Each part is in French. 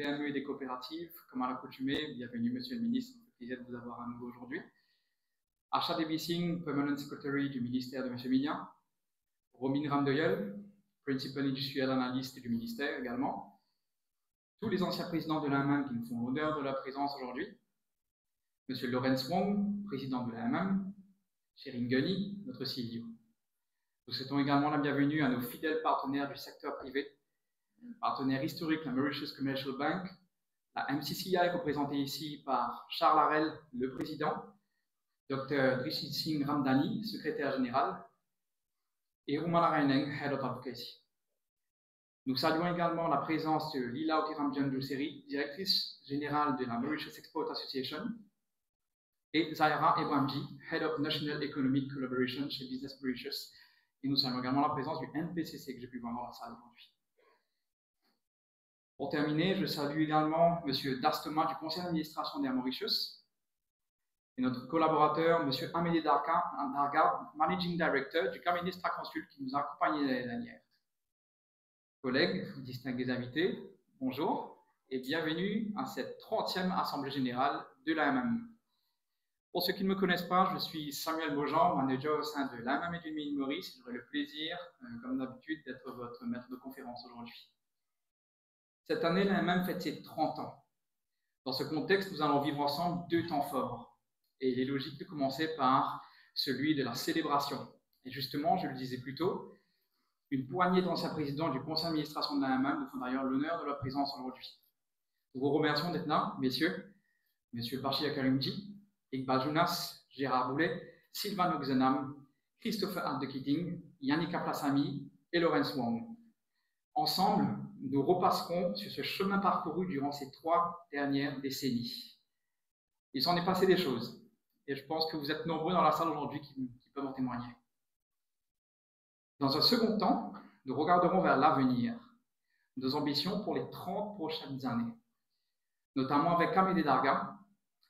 PME et des coopératives, comme à l'accoutumée, bienvenue Monsieur le Ministre, c'est un plaisir de vous avoir à nouveau aujourd'hui. Arshad Debissing, Permanent Secretary du ministère de M. Millian, Romine Ramdoyeul, Principal Industrial Analyst du ministère également, tous les anciens présidents de l'AMM qui nous font l'honneur de leur présence aujourd'hui, M. Lawrence Wong, président de l'AMM, Sherin Gunny, notre CEO. Nous souhaitons également la bienvenue à nos fidèles partenaires du secteur privé, partenaire historique, la Mauritius Commercial Bank, la MCCI représentée ici par Charles Harel, le président, Dr. Drishit Singh Ramdani, secrétaire général, et Rumala Raineng, Head of Advocacy. Nous saluons également la présence de Lila Otiramjan Dulseri, directrice générale de la Mauritius Export Association, et Zahra Ebramji, Head of National Economic Collaboration chez Business Mauritius. Et nous saluons également la présence du NPCC que j'ai pu voir dans la salle aujourd'hui. Pour terminer, je salue également M. Dastema du conseil d'administration d'Air Mauritius et notre collaborateur, M. Amédée Darga, Managing Director du cabinet Straconsult qui nous a accompagnés l'année dernière. Collègues, distingués invités, bonjour et bienvenue à cette 30e Assemblée Générale de l'AMM. Pour ceux qui ne me connaissent pas, je suis Samuel Beaujean, manager au sein de l'AMM et du l'île Maurice. J'aurai le plaisir, comme d'habitude, d'être votre maître de conférence aujourd'hui. Cette année, l'AMM fête ses 30 ans. Dans ce contexte, nous allons vivre ensemble deux temps forts. Et il est logique de commencer par celui de la célébration. Et justement, je le disais plus tôt, une poignée d'anciens présidents du conseil d'administration de l'AMM nous font d'ailleurs l'honneur de leur présence aujourd'hui. Nous vous remercions d'être là, messieurs, Monsieur Bachir Karimji, Iqbal Jounas, Gérard Boulet, Sylvain Oxenham, Christopher Ardekiting, Yannick Aplassami et Lawrence Wong. Ensemble, nous repasserons sur ce chemin parcouru durant ces 3 dernières décennies. Il s'en est passé des choses, et je pense que vous êtes nombreux dans la salle aujourd'hui qui peuvent en témoigner. Dans un second temps, nous regarderons vers l'avenir, nos ambitions pour les 30 prochaines années, notamment avec Amédée Darga,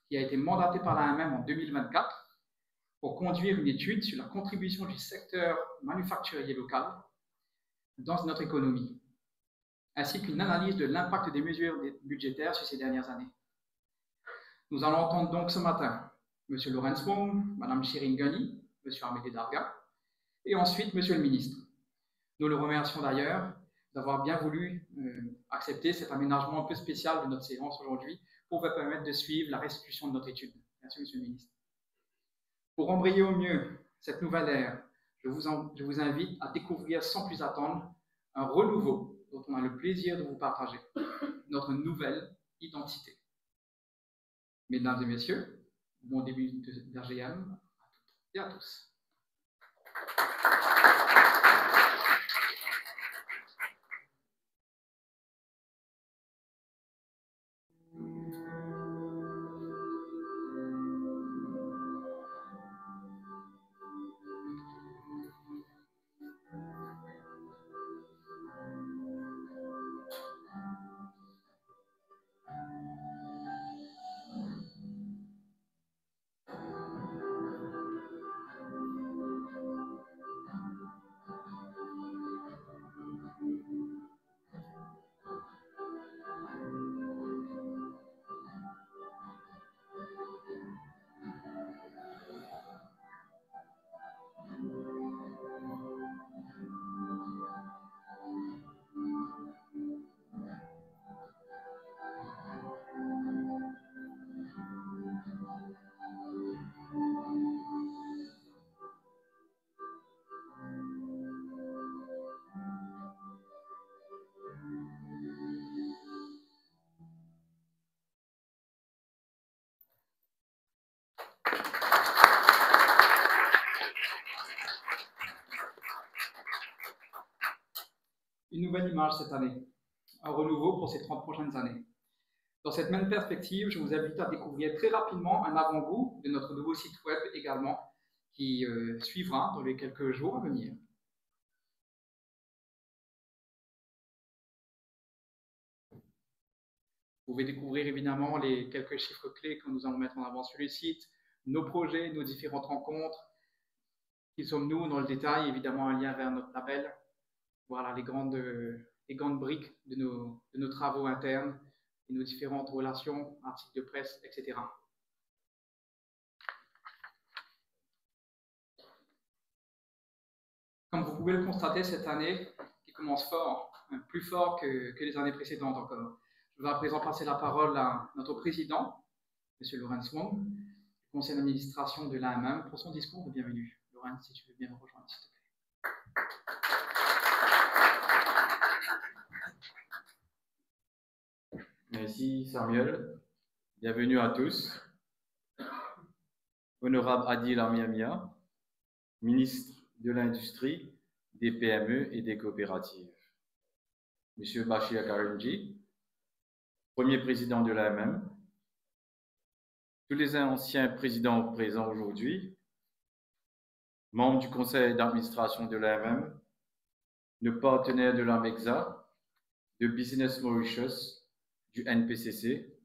qui a été mandaté par l'AMM en 2024 pour conduire une étude sur la contribution du secteur manufacturier local dans notre économie, ainsi qu'une analyse de l'impact des mesures budgétaires sur ces dernières années. Nous allons entendre donc ce matin M. Lawrence Wong, Mme Sherin Gunny, M. Amédée Darga, et ensuite M. le ministre. Nous le remercions d'ailleurs d'avoir bien voulu accepter cet aménagement un peu spécial de notre séance aujourd'hui pour vous permettre de suivre la restitution de notre étude. Merci, M. le ministre. Pour embrayer au mieux cette nouvelle ère, je vous invite à découvrir sans plus attendre un renouveau dont on a le plaisir de vous partager, notre nouvelle identité. Mesdames et messieurs, bon début d'RGM à toutes et à tous. Une nouvelle image cette année, un renouveau pour ces 30 prochaines années. Dans cette même perspective, je vous invite à découvrir très rapidement un avant-goût de notre nouveau site web également, qui suivra dans les quelques jours à venir. Vous pouvez découvrir évidemment les quelques chiffres clés que nous allons mettre en avant sur le site, nos projets, nos différentes rencontres, qui sommes-nous dans le détail, évidemment un lien vers notre label. Voilà les grandes briques de nos travaux internes, et nos différentes relations, articles de presse, etc. Comme vous pouvez le constater, cette année qui commence fort, plus fort que les années précédentes encore. Je vais à présent passer la parole à notre président, M. Laurence Wong, du conseil d'administration de l'AMM, pour son discours de bienvenue. Laurence, si tu veux bien me rejoindre, s'il te plaît. Merci Samuel. Bienvenue à tous. Honorable Adil Amiamia, ministre de l'Industrie, des PME et des coopératives. Monsieur Bashir Karenji, premier président de l'AMM, tous les anciens présidents présents aujourd'hui, membres du conseil d'administration de l'AMM, nos partenaires de l'AMEXA, de Business Mauritius, du NPCC,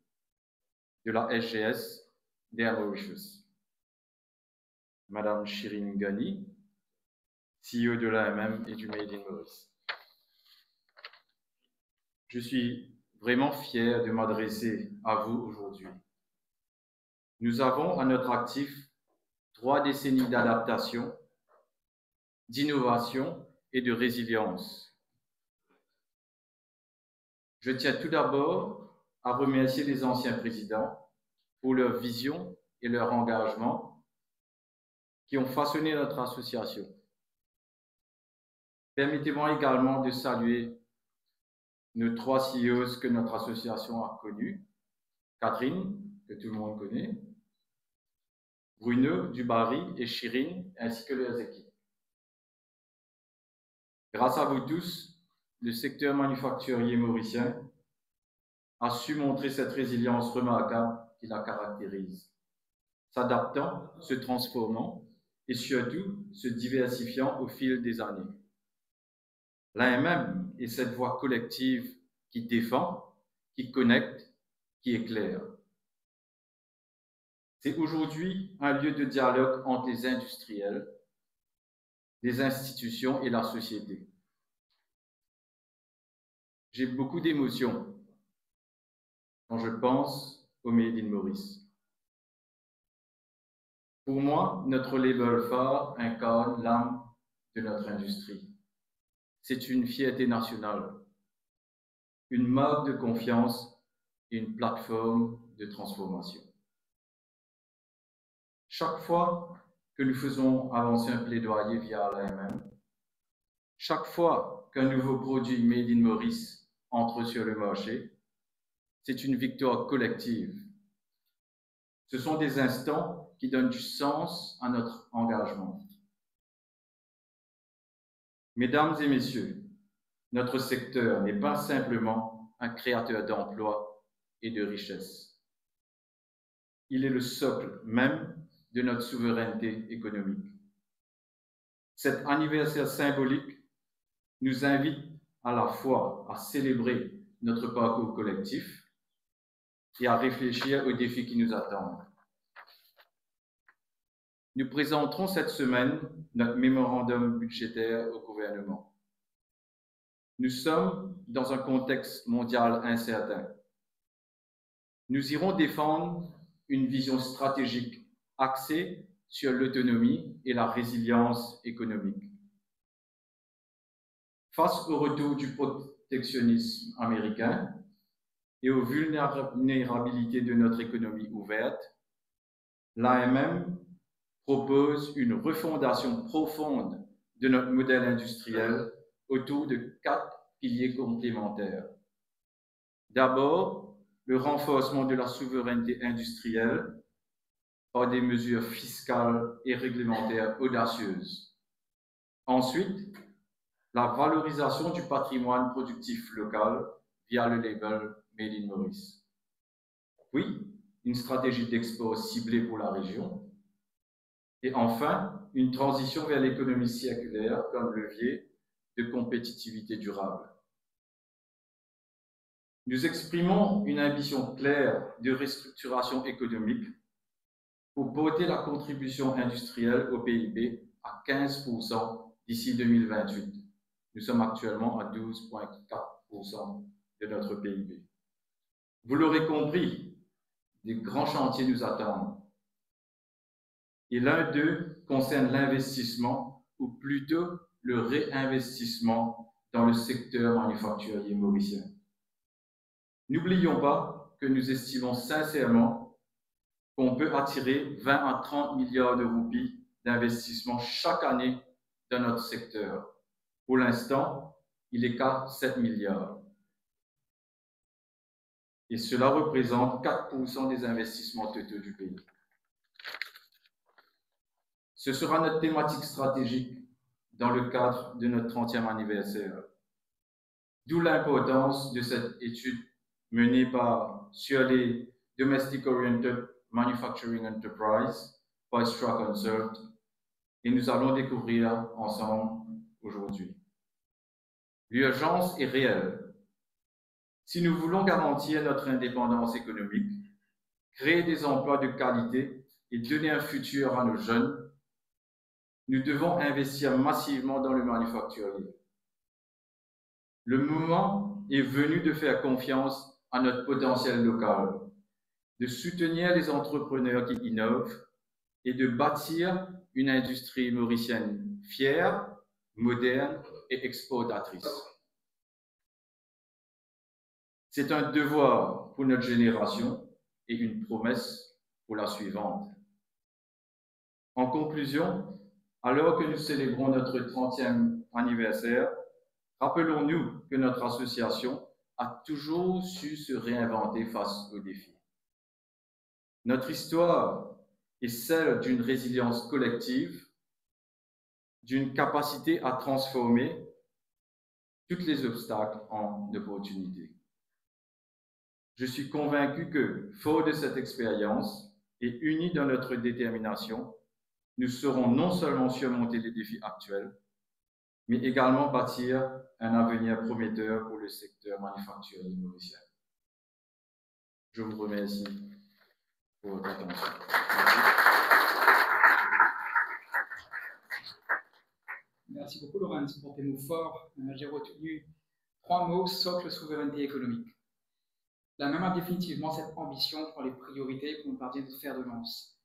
de la SGS, d'Air Mauritius. Madame Shirin Ghani, CEO de l'AMM et du Made in Maurice. Je suis vraiment fier de m'adresser à vous aujourd'hui. Nous avons à notre actif 3 décennies d'adaptation, d'innovation et de résilience. Je tiens tout d'abord à remercier les anciens présidents pour leur vision et leur engagement qui ont façonné notre association. Permettez-moi également de saluer nos 3 CEOs que notre association a connus. Catherine, que tout le monde connaît, Bruno Dubarry et Shirin, ainsi que leurs équipes. Grâce à vous tous, le secteur manufacturier mauricien a su montrer cette résilience remarquable qui la caractérise, s'adaptant, se transformant et surtout se diversifiant au fil des années. L'AMM est cette voix collective qui défend, qui connecte, qui éclaire. C'est aujourd'hui un lieu de dialogue entre les industriels, les institutions et la société. J'ai beaucoup d'émotions quand je pense au Made in Maurice. Pour moi, notre label phare incarne l'âme de notre industrie. C'est une fierté nationale, une marque de confiance et une plateforme de transformation. Chaque fois que nous faisons avancer un plaidoyer via l'AMM, chaque fois qu'un nouveau produit Made in Maurice entre sur le marché, c'est une victoire collective. Ce sont des instants qui donnent du sens à notre engagement. Mesdames et messieurs, notre secteur n'est pas simplement un créateur d'emplois et de richesses. Il est le socle même de notre souveraineté économique. Cet anniversaire symbolique nous invite à la fois à célébrer notre parcours collectif et à réfléchir aux défis qui nous attendent. Nous présenterons cette semaine notre mémorandum budgétaire au gouvernement. Nous sommes dans un contexte mondial incertain. Nous irons défendre une vision stratégique axée sur l'autonomie et la résilience économique. Face au retour du protectionnisme américain et aux vulnérabilités de notre économie ouverte, l'AMM propose une refondation profonde de notre modèle industriel autour de 4 piliers complémentaires. D'abord, le renforcement de la souveraineté industrielle par des mesures fiscales et réglementaires audacieuses. Ensuite, la valorisation du patrimoine productif local via le label Made in Maurice. Puis, une stratégie d'export ciblée pour la région. Et enfin, une transition vers l'économie circulaire comme levier de compétitivité durable. Nous exprimons une ambition claire de restructuration économique pour porter la contribution industrielle au PIB à 15% d'ici 2028. Nous sommes actuellement à 12,4% de notre PIB. Vous l'aurez compris, des grands chantiers nous attendent. Et l'un d'eux concerne l'investissement, ou plutôt le réinvestissement dans le secteur manufacturier mauricien. N'oublions pas que nous estimons sincèrement qu'on peut attirer 20 à 30 milliards de roupies d'investissement chaque année dans notre secteur. Pour l'instant, il est qu'à 7 milliards. Et cela représente 4% des investissements totaux du pays. Ce sera notre thématique stratégique dans le cadre de notre 30e anniversaire. D'où l'importance de cette étude menée sur les Domestic Oriented Manufacturing Enterprise by Stra Consult, et nous allons découvrir ensemble aujourd'hui. L'urgence est réelle. Si nous voulons garantir notre indépendance économique, créer des emplois de qualité et donner un futur à nos jeunes, nous devons investir massivement dans le manufacturier. Le moment est venu de faire confiance à notre potentiel local, de soutenir les entrepreneurs qui innovent et de bâtir une industrie mauricienne fière, moderne et exportatrice. C'est un devoir pour notre génération et une promesse pour la suivante. En conclusion, alors que nous célébrons notre 30e anniversaire, rappelons-nous que notre association a toujours su se réinventer face aux défis. Notre histoire est celle d'une résilience collective, d'une capacité à transformer tous les obstacles en opportunités. Je suis convaincu que, fort de cette expérience et unis dans notre détermination, nous saurons non seulement surmonter les défis actuels, mais également bâtir un avenir prometteur pour le secteur manufacturier mauricien. Je vous remercie pour votre attention. Merci beaucoup, Laurence, pour tes mots forts. J'ai retenu 3 mots: socle, souveraineté économique. La même a définitivement cette ambition pour les priorités pour nous parvenir de fer de lance.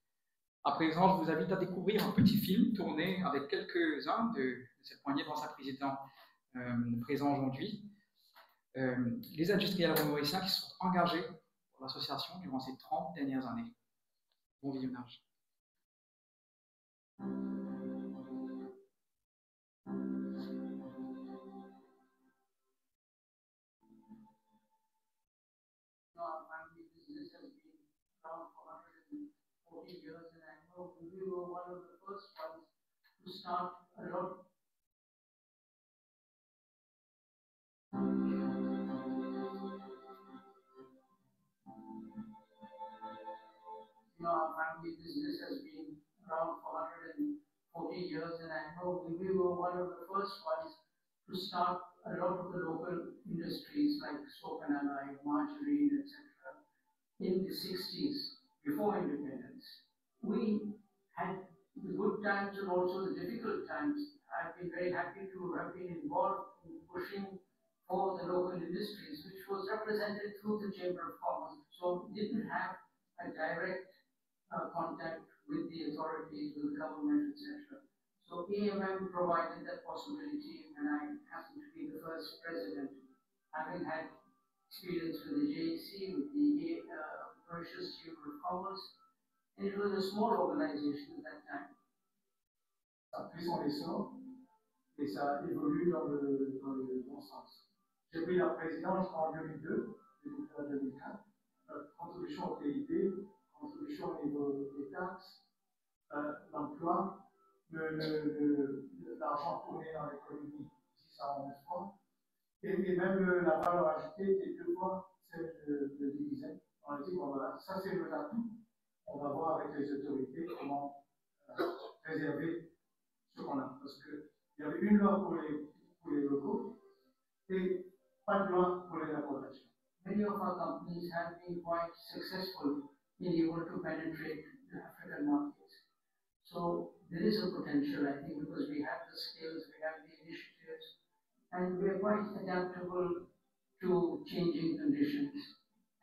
À présent, je vous invite à découvrir un petit film tourné avec quelques-uns de cette poignée d'anciens présidents présents aujourd'hui. Les industriels mauriciens qui se sont engagés pour l'association durant ces 30 dernières années. Bon visionnage. Years, and I know we were one of the first ones to start a lot. Our family business has been around for 140 years, and I know we were one of the first ones to start a lot of the local industries like soap and alloy, margarine, etc. in the 60s, before independence. We had the good times and also the difficult times. I've been very happy to have been involved in pushing for the local industries, which was represented through the Chamber of Commerce. So we didn't have a direct contact with the authorities, with the government, etc. So AMM provided that possibility when I happened to be the first president, having had experience with the JEC, with the Mauritius Chamber of Commerce. And it was a small organization at that time. Ça a pris son essor et ça évolue dans le bon sens. J'ai pris la présidence en 2002, 2004. Notre contribution au PIB, contribution au niveau des taxes, l'emploi, l'argent tourné dans l'économie, 611 francs, et même la valeur ajoutée était 2 fois celle de division. On a dit, bon voilà, ça c'est le atout. On va voir avec les autorités comment préserver ce qu'on a. Parce qu'il y avait une loi pour les locaux et pas de loi pour les importations. Many of our companies have been quite successful in able to penetrate the African markets. So there is a potential, I think, because we have the skills, we have the initiatives, and we are quite adaptable to changing conditions.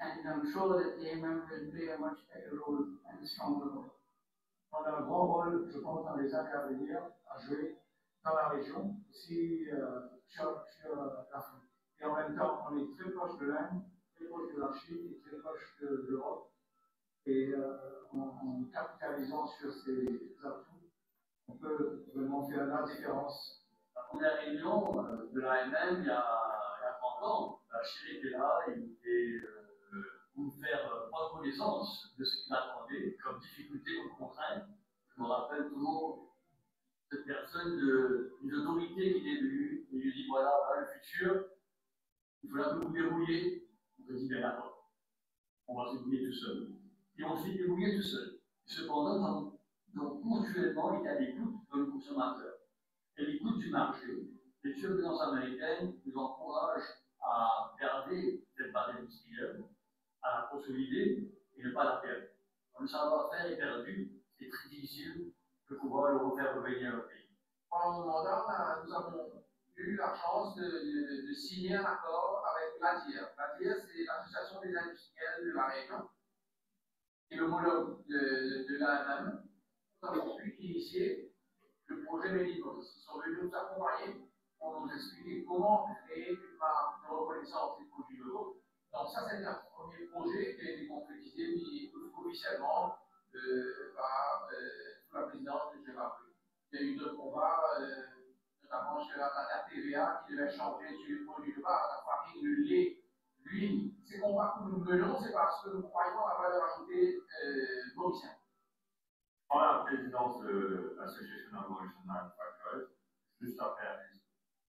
And I'm sure that the AMM will play a much better role and a stronger role. On a un grand rôle, je pense, dans les années à venir, à jouer dans la région, aussi sur l'Afrique. Et en même temps, on est très proche de l'Inde, très proche de la Chine et très proche de l'Europe. Et en capitalisant sur ces atouts, on peut vraiment faire la différence. La première réunion de l'AMM, il y a 30 ans, Achille était là et pour faire prendre connaissance de ce qu'il attendait comme difficulté, comme contrainte. Je me rappelle toujours cette personne d'une autorité qui est venue et lui dit voilà, le futur, il faudra que vous débrouillez. On se dit bien d'accord, on va se débrouiller tout seul. Et on s'est débrouillé tout seul. Cependant, donc ponctuellement, il y a l'écoute de le consommateur et l'écoute du marché. Les turbulences américaines nous encouragent à garder cette base industrielle, à la consolider et ne pas la perdre. Quand le savoir-faire est perdu, c'est très difficile de pouvoir le refaire revenir au pays. Pendant mon mandat, nous avons eu la chance de signer un accord avec l'ADIR. l'ADIR, c'est l'Association des industriels de la région et l'homologue de l'AMM. Nous avons pu initier le projet Médicos. Ils sont venus nous accompagner pour nous expliquer comment créer une marque de reconnaissance des produits locaux. Donc ça, c'est un premier projet qui a été concrétisé officiellement sous la présidence de Gérard Bleu. Il y a eu d'autres combats, notamment sur la TVA qui devait changer sur les produits de base, la farine, le lait, l'huile. Ces combats que nous menons, c'est parce que nous croyons à la valeur ajoutée mauricienne. Pendant la présidence de l'Association of Mauritian Manufacturers, juste après la crise,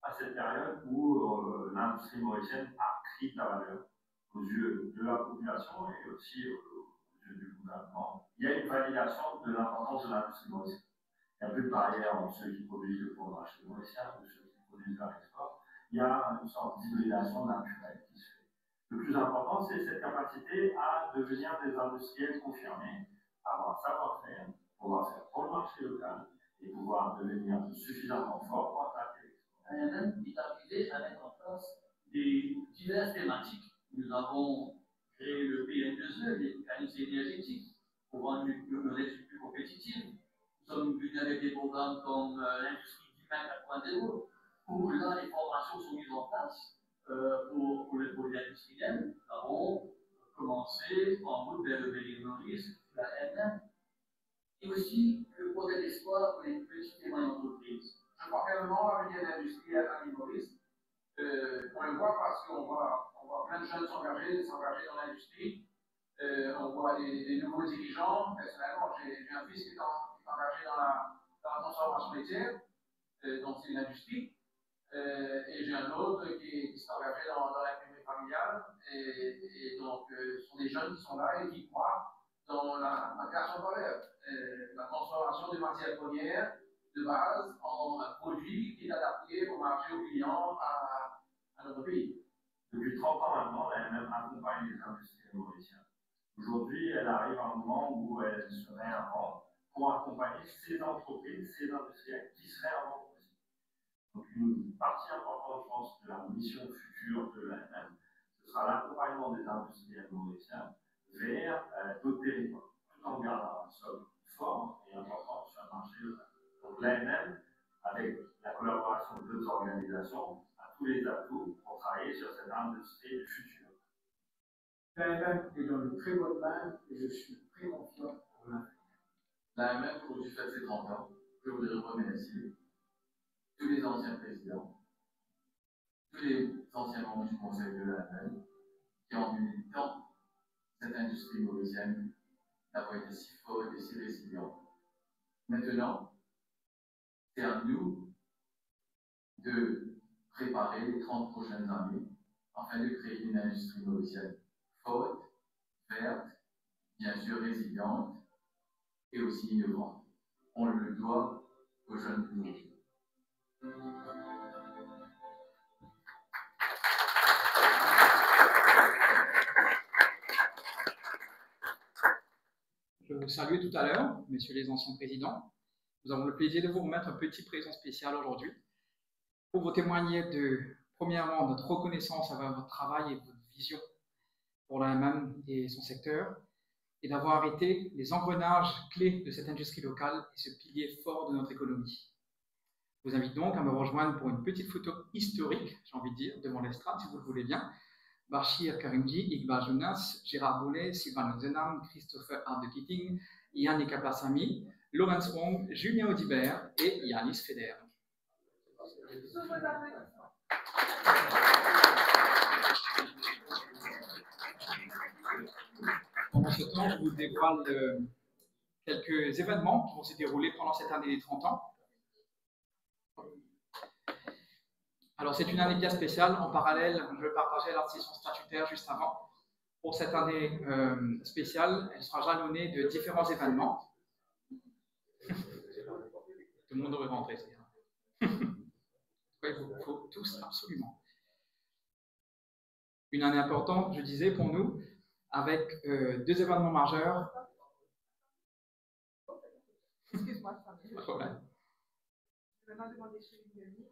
à cette période où l'industrie mauricienne a pris de la valeur aux yeux de la population et aussi aux yeux du gouvernement, il y a une validation de l'importance de l'industrie mauricienne. Il n'y a plus de barrière entre ceux qui produisent pour le marché mauricien et ceux qui produisent vers l'export. Il y a une sorte d'hybridation naturelle qui se fait. Le plus important, c'est cette capacité à devenir des industriels confirmés, avoir savoir-faire, pouvoir faire pour le marché local et pouvoir devenir suffisamment fort pour attaquer l'export. L'AMM est arrivé à mettre en place des diverses thématiques. Nous avons créé le PN2E, les mécanismes énergétiques, pour rendre une industrie plus compétitive. Nous sommes venus avec des programmes comme l'industrie du 4.0, où là, les formations sont mises en place pour les produits industriels. Nous avons commencé en route vers le Bénin Maurice, la M1, et aussi le projet d'espoir pour les petites et moyennes entreprises. Je crois qu'également, l'avenir de l'industrie à l'île Maurice, on le voit parce qu'on voit plein de jeunes s'engager dans l'industrie. On voit des nouveaux dirigeants. Personnellement, j'ai un fils qui est engagé dans la transformation laitière, donc c'est une industrie. Et j'ai un autre qui s'est engagé dans l'imprimerie familiale. Et donc, ce sont des jeunes qui sont là et qui croient dans la création de valeur, la transformation de matières premières de base en un produit qui est adapté au marché, aux clients, à notre pays. Depuis 30 ans maintenant, l'AMM accompagne les industriels mauriciens. Aujourd'hui, elle arrive à un moment où elle se réinvente pour accompagner ces entreprises, ces industriels qui se réinventent aussi. Donc, une partie importante, je pense, de la mission future de l'AMM, ce sera l'accompagnement des industriels mauriciens vers d'autres territoires, tout en gardant un sol fort et important sur le marché local. Donc, l'AMM, avec la collaboration d'autres organisations, a tous les atouts pour travailler sur cette industrie du futur. L'AMM est dans de très bonnes mains et je suis très confiant pour l'avenir. L'AMM, pour du fait ses 30 ans, je voudrais remercier tous les anciens présidents, tous les anciens membres du conseil de l'AMM qui ont mené tant cette industrie mauricienne d'avoir été si forte et si résiliente. Maintenant, c'est à nous de préparer les 30 prochaines années afin de créer une industrie mauricienne forte, verte, bien sûr résiliente et aussi innovante. On le doit aux jeunes d'aujourd'hui. Je vous salue tout à l'heure, messieurs les anciens présidents. Nous avons le plaisir de vous remettre un petit présent spécial aujourd'hui pour vous témoigner de, premièrement, notre reconnaissance envers votre travail et votre vision pour l'AMM et son secteur, et d'avoir été les engrenages clés de cette industrie locale et ce pilier fort de notre économie. Je vous invite donc à me rejoindre pour une petite photo historique, j'ai envie de dire, devant l'estrade, si vous le voulez bien. Bachir Karimji, Iqbal Jounas, Gérard Boulet, Sylvain Zenam, Christopher Ardekitting, Yannick Kaplassami, Laurence Wong, Julien Audibert et Yanis Feder. Pendant ce temps, je vous dévoile quelques événements qui vont se dérouler pendant cette année des 30 ans. Alors, c'est une année bien spéciale. En parallèle, je partageais la session statutaire juste avant. Pour cette année spéciale, elle sera jalonnée de différents événements. Tout le monde devrait rentrer, c'est bien. Il faut tous, absolument. Une année importante, je disais, pour nous, avec 2 événements majeurs. Excuse-moi, ça Pas de problème. Je vais maintenant demander chez Denis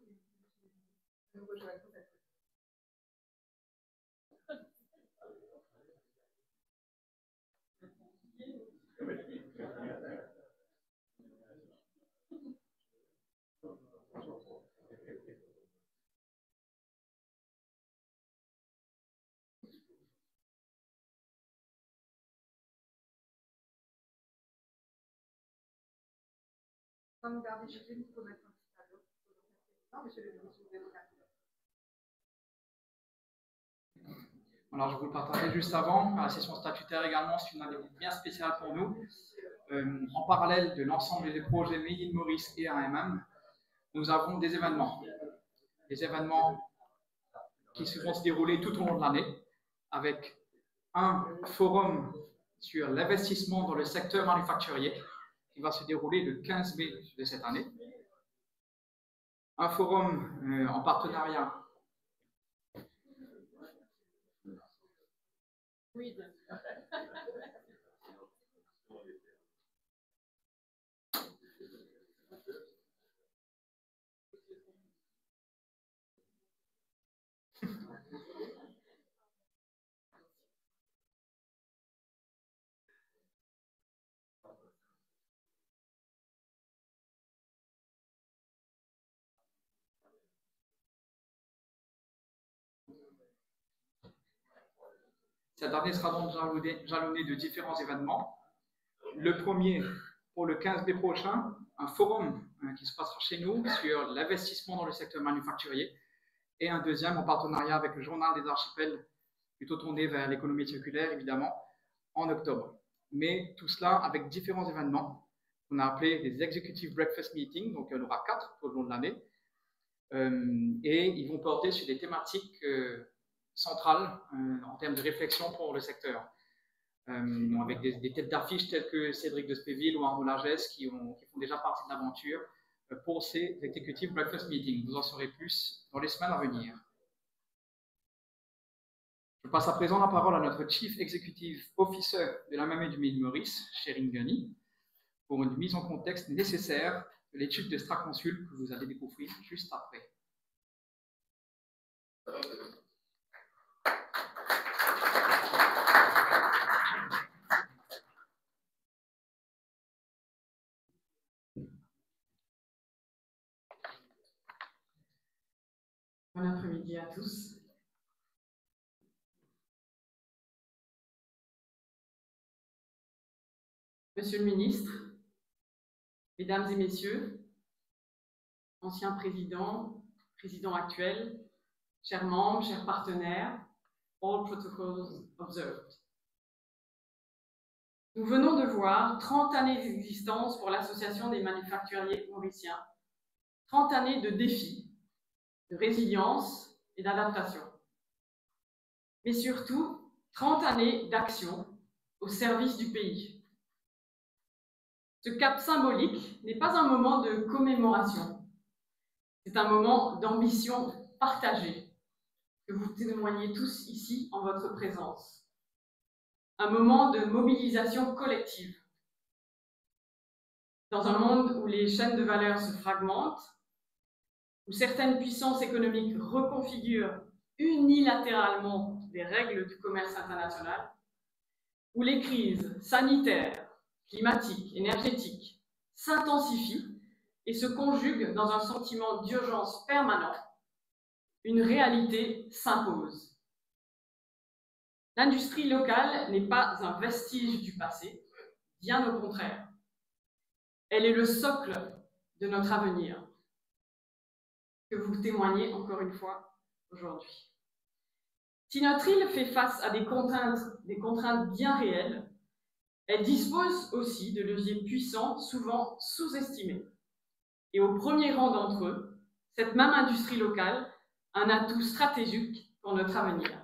de nous rejoindre pour cette. Sans nous garder chez lui, il faut mettre un petit tableau. Non, monsieur le ministre, vous avez Alors, je vous le partageais juste avant. La session statutaire également, c'est une année bien spéciale pour nous. En parallèle de l'ensemble des projets Made in Maurice et AMM, nous avons des événements. Des événements qui vont se dérouler tout au long de l'année, avec un forum sur l'investissement dans le secteur manufacturier, qui va se dérouler le 15 mai de cette année. Un forum en partenariat. Oui. Cette année sera donc jalonnée de différents événements. Le premier, pour le 15 mai prochain, un forum qui se passera chez nous sur l'investissement dans le secteur manufacturier, et un deuxième en partenariat avec le Journal des Archipels, plutôt tourné vers l'économie circulaire, évidemment, en octobre. Mais tout cela avec différents événements qu'on a appelés des Executive Breakfast Meetings, donc il y en aura 4 tout au long de l'année, et ils vont porter sur des thématiques centrales en termes de réflexion pour le secteur, avec des têtes d'affiche telles que Cédric de Spéville ou Arnaud Lagesse qui font déjà partie de l'aventure pour ces Executive Breakfast Meetings. Vous en saurez plus dans les semaines à venir. Je passe à présent la parole à notre Chief Executive Officer de la MME du Made in Maurice, Sherin Gunny, pour une mise en contexte nécessaire de l'étude de StraConsul que vous allez découvrir juste après. Bon après-midi à tous. Monsieur le ministre, Mesdames et Messieurs, anciens présidents, présidents actuels, chers membres, chers partenaires, all protocols observed. Nous venons de voir 30 années d'existence pour l'Association des manufacturiers mauriciens, 30 années de défis, de résilience et d'adaptation. Mais surtout, 30 années d'action au service du pays. Ce cap symbolique n'est pas un moment de commémoration, c'est un moment d'ambition partagée, que vous témoignez tous ici en votre présence. Un moment de mobilisation collective. Dans un monde où les chaînes de valeur se fragmentent, où certaines puissances économiques reconfigurent unilatéralement des règles du commerce international, où les crises sanitaires, climatiques, énergétiques s'intensifient et se conjuguent dans un sentiment d'urgence permanent, une réalité s'impose. L'industrie locale n'est pas un vestige du passé, bien au contraire. Elle est le socle de notre avenir, que vous témoignez encore une fois aujourd'hui. Si notre île fait face à des contraintes bien réelles, elle dispose aussi de leviers puissants, souvent sous-estimés. Et au premier rang d'entre eux, cette même industrie locale, un atout stratégique pour notre avenir.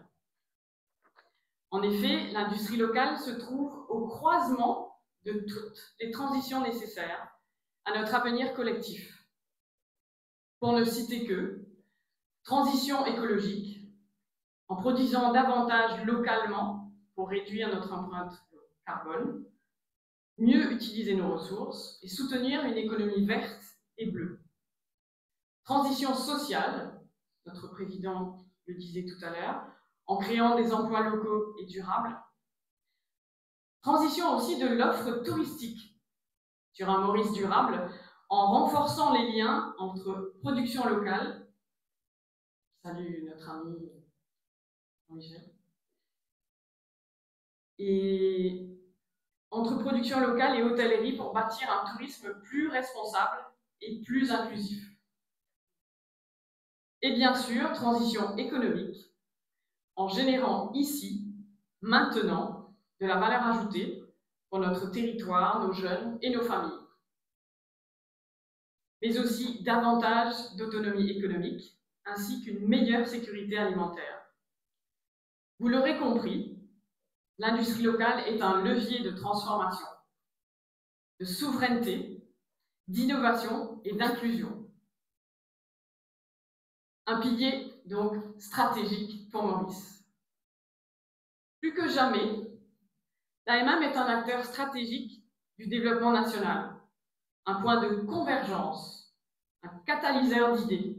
En effet, l'industrie locale se trouve au croisement de toutes les transitions nécessaires à notre avenir collectif. Pour ne citer que transition écologique, en produisant davantage localement pour réduire notre empreinte carbone, mieux utiliser nos ressources et soutenir une économie verte et bleue. Transition sociale, notre président le disait tout à l'heure, en créant des emplois locaux et durables. Transition aussi de l'offre touristique sur un Maurice durable, en renforçant les liens entre production locale, salut notre ami Michel, et entre production locale et hôtellerie pour bâtir un tourisme plus responsable et plus inclusif. Et bien sûr, transition économique, en générant ici, maintenant, de la valeur ajoutée pour notre territoire, nos jeunes et nos familles. Mais aussi davantage d'autonomie économique, ainsi qu'une meilleure sécurité alimentaire. Vous l'aurez compris, l'industrie locale est un levier de transformation, de souveraineté, d'innovation et d'inclusion. Un pilier donc stratégique pour Maurice. Plus que jamais, l'AMM est un acteur stratégique du développement national, un point de convergence, un catalyseur d'idées,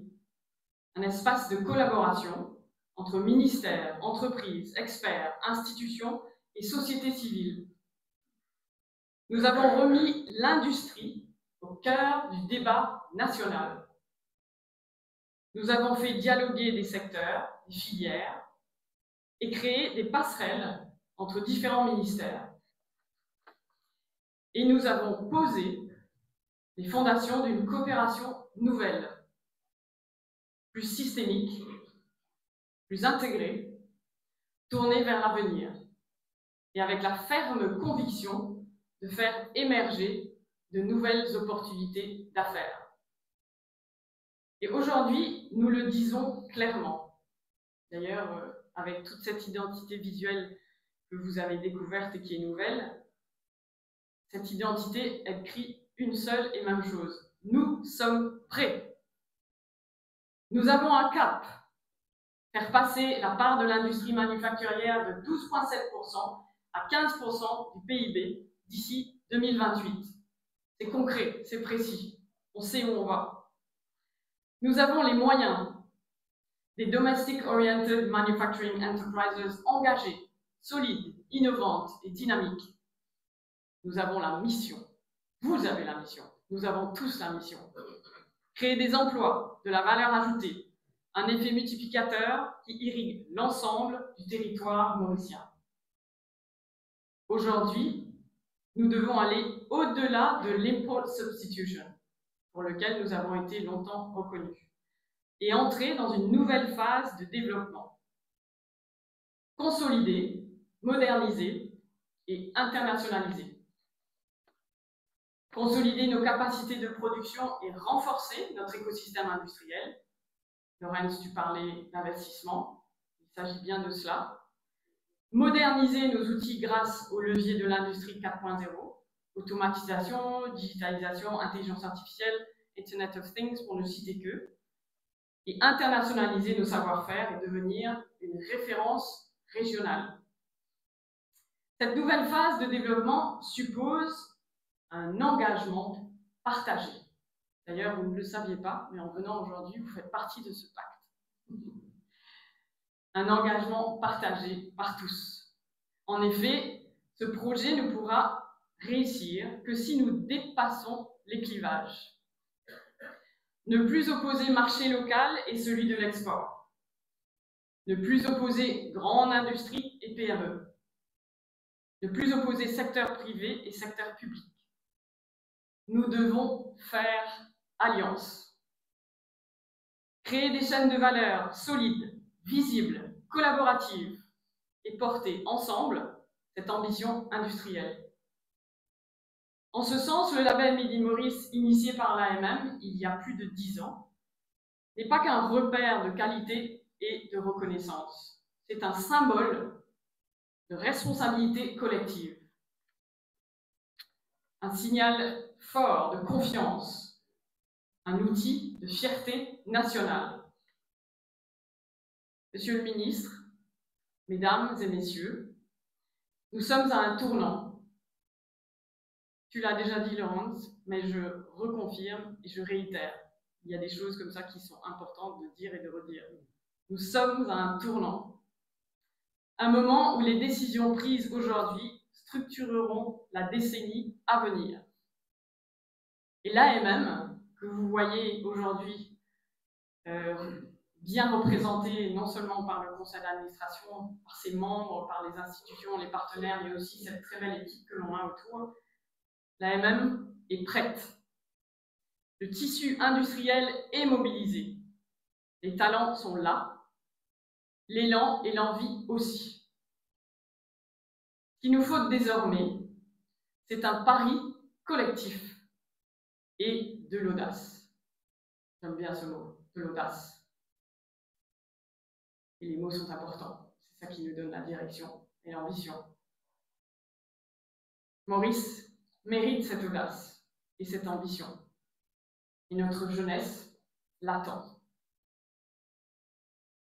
un espace de collaboration entre ministères, entreprises, experts, institutions et sociétés civiles. Nous avons remis l'industrie au cœur du débat national. Nous avons fait dialoguer des secteurs, des filières, et créé des passerelles entre différents ministères. Et nous avons posé les fondations d'une coopération nouvelle, plus systémique, plus intégrée, tournée vers l'avenir, et avec la ferme conviction de faire émerger de nouvelles opportunités d'affaires. Et aujourd'hui, nous le disons clairement. D'ailleurs, avec toute cette identité visuelle que vous avez découverte et qui est nouvelle, cette identité, elle crie une seule et même chose. Nous sommes prêts. Nous avons un cap. Faire passer la part de l'industrie manufacturière de 12,7% à 15% du PIB d'ici 2028. C'est concret, c'est précis. On sait où on va. Nous avons les moyens des Domestic Oriented Manufacturing Enterprises engagées, solides, innovantes et dynamiques. Nous avons la mission. Vous avez la mission. Nous avons tous la mission. Créer des emplois, de la valeur ajoutée, un effet multiplicateur qui irrigue l'ensemble du territoire mauricien. Aujourd'hui, nous devons aller au-delà de l'import substitution, pour lequel nous avons été longtemps reconnus, et entrer dans une nouvelle phase de développement. Consolider, moderniser et internationaliser. Consolider nos capacités de production et renforcer notre écosystème industriel. Laurence, tu parlais d'investissement, il s'agit bien de cela. Moderniser nos outils grâce au levier de l'industrie 4.0, automatisation, digitalisation, intelligence artificielle, Internet of Things, pour ne citer que, et internationaliser nos savoir-faire et devenir une référence régionale. Cette nouvelle phase de développement suppose un engagement partagé. D'ailleurs, vous ne le saviez pas, mais en venant aujourd'hui, vous faites partie de ce pacte. un engagement partagé par tous. En effet, ce projet ne pourra réussir que si nous dépassons les clivages. Ne plus opposer marché local et celui de l'export. Ne plus opposer grande industrie et PME. Ne plus opposer secteur privé et secteur public. Nous devons faire alliance. Créer des chaînes de valeur solides, visibles, collaboratives et porter ensemble cette ambition industrielle. En ce sens, le label Made in Maurice, initié par l'AMM il y a plus de 10 ans, n'est pas qu'un repère de qualité et de reconnaissance. C'est un symbole de responsabilité collective. Un signal fort de confiance, un outil de fierté nationale. Monsieur le ministre, Mesdames et Messieurs, nous sommes à un tournant. Tu l'as déjà dit, Laurence, mais je reconfirme et je réitère. Il y a des choses comme ça qui sont importantes de dire et de redire. Nous sommes à un tournant. Un moment où les décisions prises aujourd'hui structureront la décennie à venir. Et l'AMM, que vous voyez aujourd'hui bien représenté non seulement par le conseil d'administration, par ses membres, par les institutions, les partenaires, mais aussi cette très belle équipe que l'on a autour, l'AMM est prête. Le tissu industriel est mobilisé. Les talents sont là, l'élan et l'envie aussi. Ce qu'il nous faut désormais, c'est un pari collectif et de l'audace. J'aime bien ce mot, de l'audace. Et les mots sont importants. C'est ça qui nous donne la direction et l'ambition. Maurice mérite cette audace et cette ambition. Et notre jeunesse l'attend.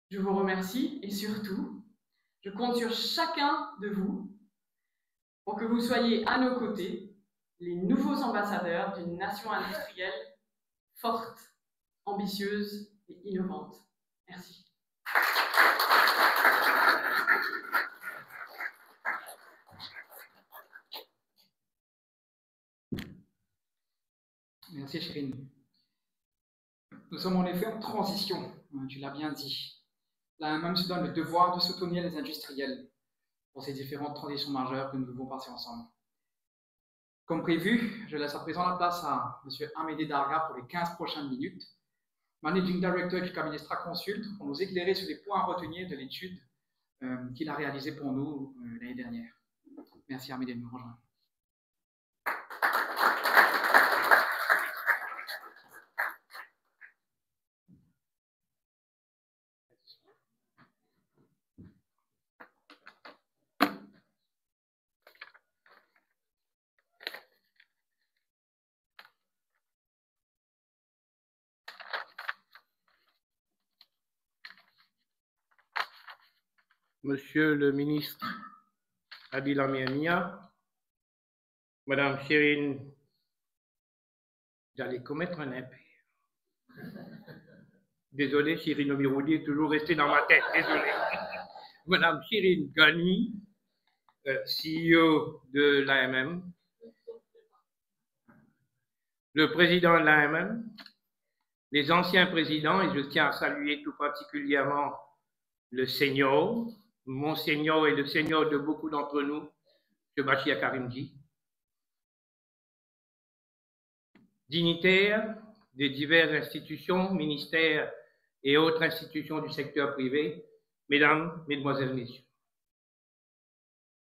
Je vous remercie et surtout, je compte sur chacun de vous pour que vous soyez à nos côtés les nouveaux ambassadeurs d'une nation industrielle forte, ambitieuse et innovante. Merci. Merci, Chérine. Nous sommes en effet en transition, tu l'as bien dit. L'AMM se donne le devoir de soutenir les industriels pour ces différentes transitions majeures que nous devons passer ensemble. Comme prévu, je laisse à présent la place à M. Amédée Darga pour les 15 prochaines minutes, Managing Director du cabinet Straconsult, pour nous éclairer sur les points à retenir de l'étude qu'il a réalisée pour nous l'année dernière. Merci Amédée de nous rejoindre. Monsieur le ministre Adil Amiania, Madame Chérine, j'allais commettre un impair. Désolé, Chérine Omiroudi est toujours restée dans ma tête, désolé. Madame Chérine Gani, CEO de l'AMM, le président de l'AMM, les anciens présidents, et je tiens à saluer tout particulièrement le senior, mon senior et le senior de beaucoup d'entre nous, M. Bachia Karimji, dignitaires des diverses institutions, ministères et autres institutions du secteur privé, mesdames, mesdemoiselles, messieurs.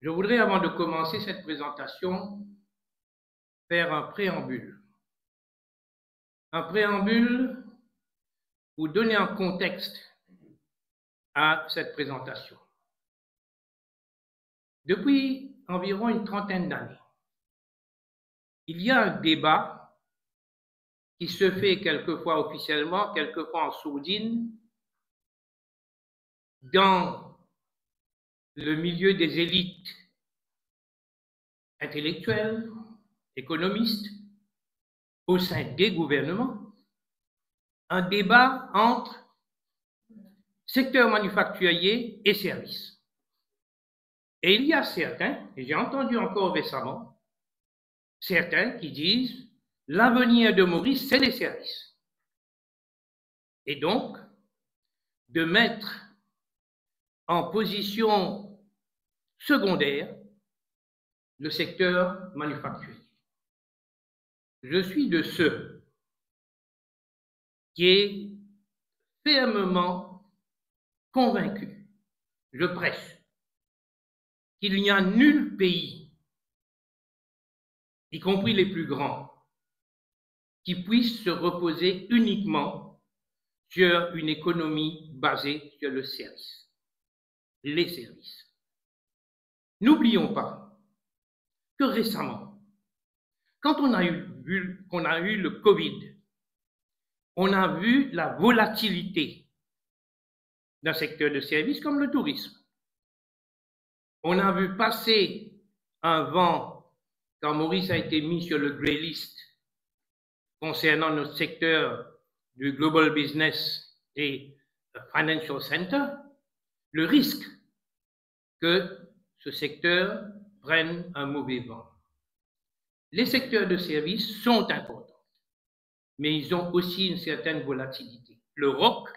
Je voudrais, avant de commencer cette présentation, faire un préambule. Un préambule pour donner un contexte à cette présentation. Depuis environ une trentaine d'années, il y a un débat qui se fait quelquefois officiellement, quelquefois en sourdine, dans le milieu des élites intellectuelles, économistes, au sein des gouvernements, un débat entre secteur manufacturier et services. Et il y a certains, et j'ai entendu encore récemment, certains qui disent l'avenir de Maurice, c'est les services. Et donc, de mettre en position secondaire le secteur manufacturier. Je suis de ceux qui est fermement convaincu, je prêche, qu'il n'y a nul pays, y compris les plus grands, qui puisse se reposer uniquement sur une économie basée sur le service, les services. N'oublions pas que récemment, quand on a eu le Covid, on a vu la volatilité d'un secteur de services comme le tourisme. On a vu passer un vent quand Maurice a été mis sur le grey list concernant notre secteur du global business et financial center, le risque que ce secteur prenne un mauvais vent. Les secteurs de services sont importants, mais ils ont aussi une certaine volatilité. Le roc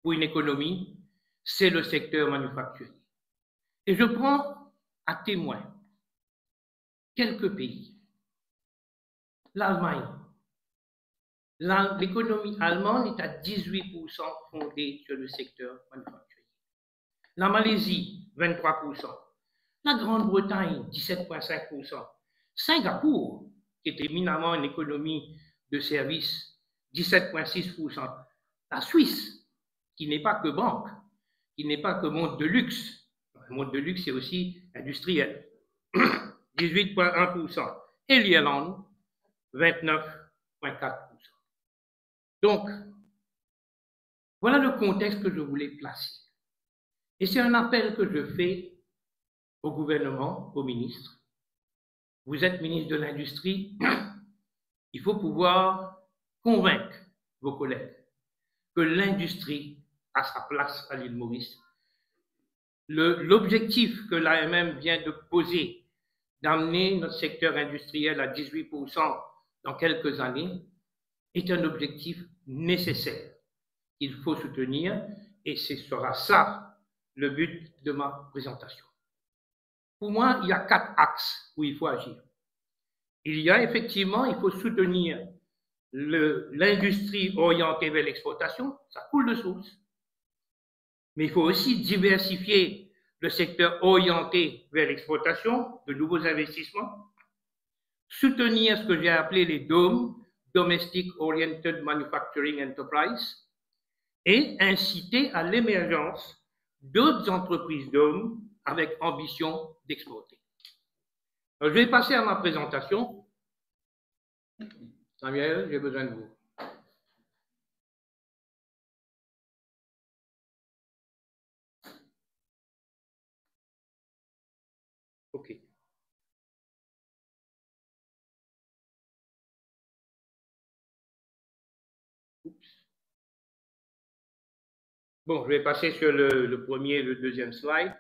pour une économie, c'est le secteur manufacturier. Et je prends à témoin quelques pays. L'Allemagne. L'économie allemande est à 18% fondée sur le secteur manufacturier. La Malaisie, 23%. La Grande-Bretagne, 17,5%. Singapour, qui est éminemment une économie de services, 17,6%. La Suisse, qui n'est pas que banque, qui n'est pas que monde de luxe. Le monde de luxe, c'est aussi industriel. 18,1%. Et l'Irlande, 29,4%. Donc, voilà le contexte que je voulais placer. Et c'est un appel que je fais au gouvernement, au ministre. Vous êtes ministre de l'Industrie, il faut pouvoir convaincre vos collègues que l'industrie a sa place à l'île Maurice. L'objectif que l'AMM vient de poser, d'amener notre secteur industriel à 18% dans quelques années, est un objectif nécessaire qu'il faut soutenir et ce sera ça le but de ma présentation. Pour moi, il y a 4 axes où il faut agir. Il y a effectivement, il faut soutenir l'industrie orientée vers l'exportation, ça coule de source. Mais il faut aussi diversifier le secteur orienté vers l'exportation, de nouveaux investissements, soutenir ce que j'ai appelé les DOM, Domestic Oriented Manufacturing Enterprise, et inciter à l'émergence d'autres entreprises d'hommes avec ambition d'exporter. Je vais passer à ma présentation. Samuel, j'ai besoin de vous. OK. Oups. Bon, je vais passer sur le premier et le deuxième slide.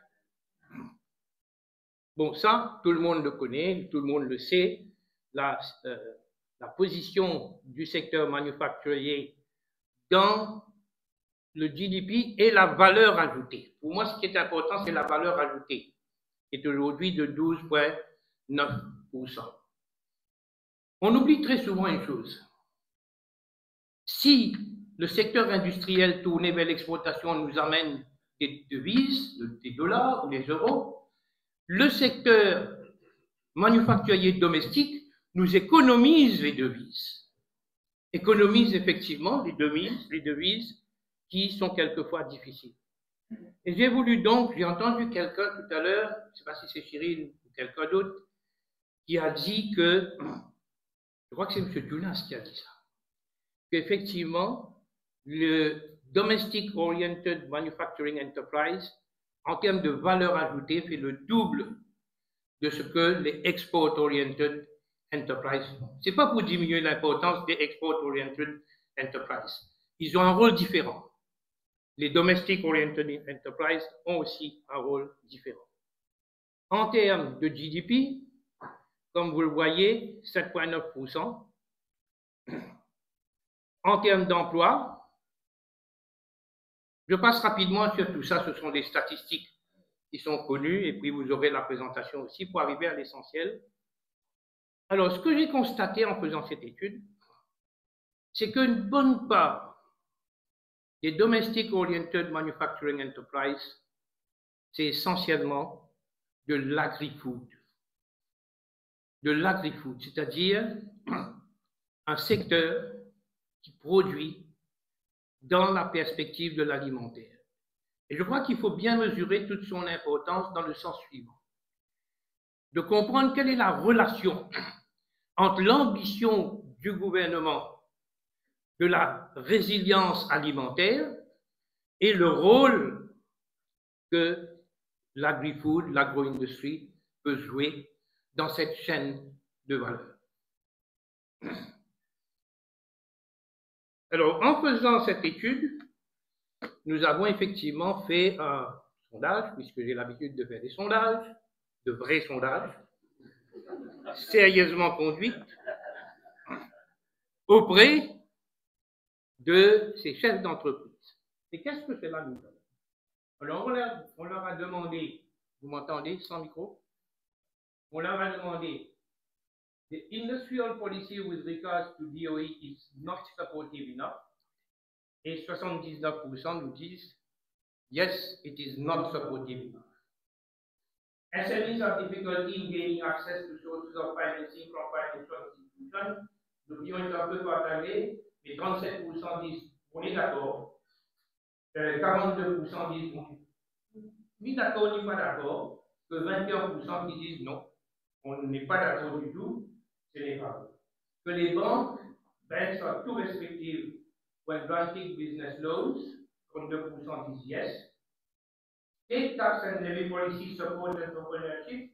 Bon, ça, tout le monde le connaît, tout le monde le sait. La position du secteur manufacturier dans le GDP et la valeur ajoutée. Pour moi, ce qui est important, c'est la valeur ajoutée, qui est aujourd'hui de 12,9%. On oublie très souvent une chose. Si le secteur industriel tourné vers l'exportation nous amène des devises, des dollars ou des euros, le secteur manufacturier domestique nous économise les devises. Économise effectivement les devises qui sont quelquefois difficiles. Et j'ai voulu donc, j'ai entendu quelqu'un tout à l'heure, je ne sais pas si c'est Cyril ou quelqu'un d'autre, qui a dit que, je crois que c'est M. Dunas qui a dit ça, qu'effectivement, le Domestic Oriented Manufacturing Enterprise, en termes de valeur ajoutée, fait le double de ce que les Export Oriented Enterprise font. Ce n'est pas pour diminuer l'importance des Export Oriented Enterprise. Ils ont un rôle différent. les Domestic Oriented Enterprises ont aussi un rôle différent. En termes de GDP, comme vous le voyez, 7,9%. En termes d'emploi, je passe rapidement sur tout ça, ce sont des statistiques qui sont connues, et puis vous aurez la présentation aussi pour arriver à l'essentiel. Alors, ce que j'ai constaté en faisant cette étude, c'est qu'une bonne part des Domestic Oriented Manufacturing Enterprises, c'est essentiellement de l'agri-food. De l'agri-food, c'est-à-dire un secteur qui produit dans la perspective de l'alimentaire. Et je crois qu'il faut bien mesurer toute son importance dans le sens suivant. De comprendre quelle est la relation entre l'ambition du gouvernement de la résilience alimentaire et le rôle que l'agri-food, l'agro-industrie peut jouer dans cette chaîne de valeur. Alors, en faisant cette étude, nous avons effectivement fait un sondage, puisque j'ai l'habitude de faire des sondages, de vrais sondages, sérieusement conduits, auprès de ces chefs d'entreprise. Et qu'est-ce que cela nous donne? Alors, on leur a demandé, vous m'entendez sans micro? On leur a demandé, the industrial policy with regards to DOE is not supportive enough. Et 79% nous disent, yes, it is not supportive enough. SMEs have difficulty in gaining access to sources of financing from financial institutions. L'opinion est un peu partagée, mais 37% disent, on est d'accord. 42% disent, ni d'accord ni pas d'accord. Que 21% qui disent non, on n'est pas d'accord du tout, ce n'est pas vrai. Que les banks are too restrictive when granting business loans, 32% disent yes. State tax and levy policy support entrepreneurship,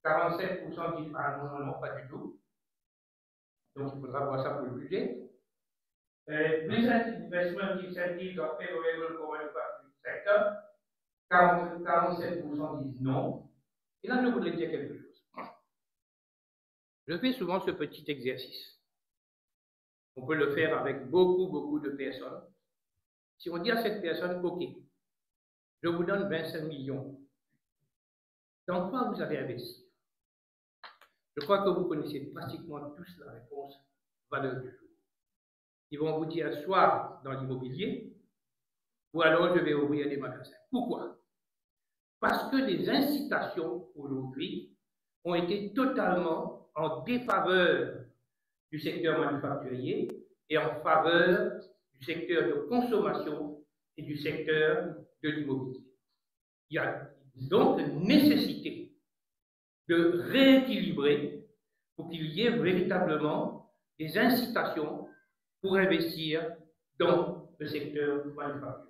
47% disent ah non, pas du tout. Donc il faudra voir ça pour le budget. Recent investment incentives are favorable for manufacturing sector, 47% disent non. Et là, je voudrais dire quelque chose. Je fais souvent ce petit exercice. On peut le faire avec beaucoup de personnes. Si on dit à cette personne, OK, je vous donne 25 millions, dans quoi vous allez investir? Je crois que vous connaissez pratiquement tous la réponse valeur du jour. Ils vont vous dire soit dans l'immobilier, ou alors je vais ouvrir des magasins. Pourquoi? Parce que les incitations aujourd'hui ont été totalement en défaveur du secteur manufacturier et en faveur du secteur de consommation et du secteur de l'immobilier. Il y a donc nécessité de rééquilibrer pour qu'il y ait véritablement des incitations pour investir dans le secteur manufacturier.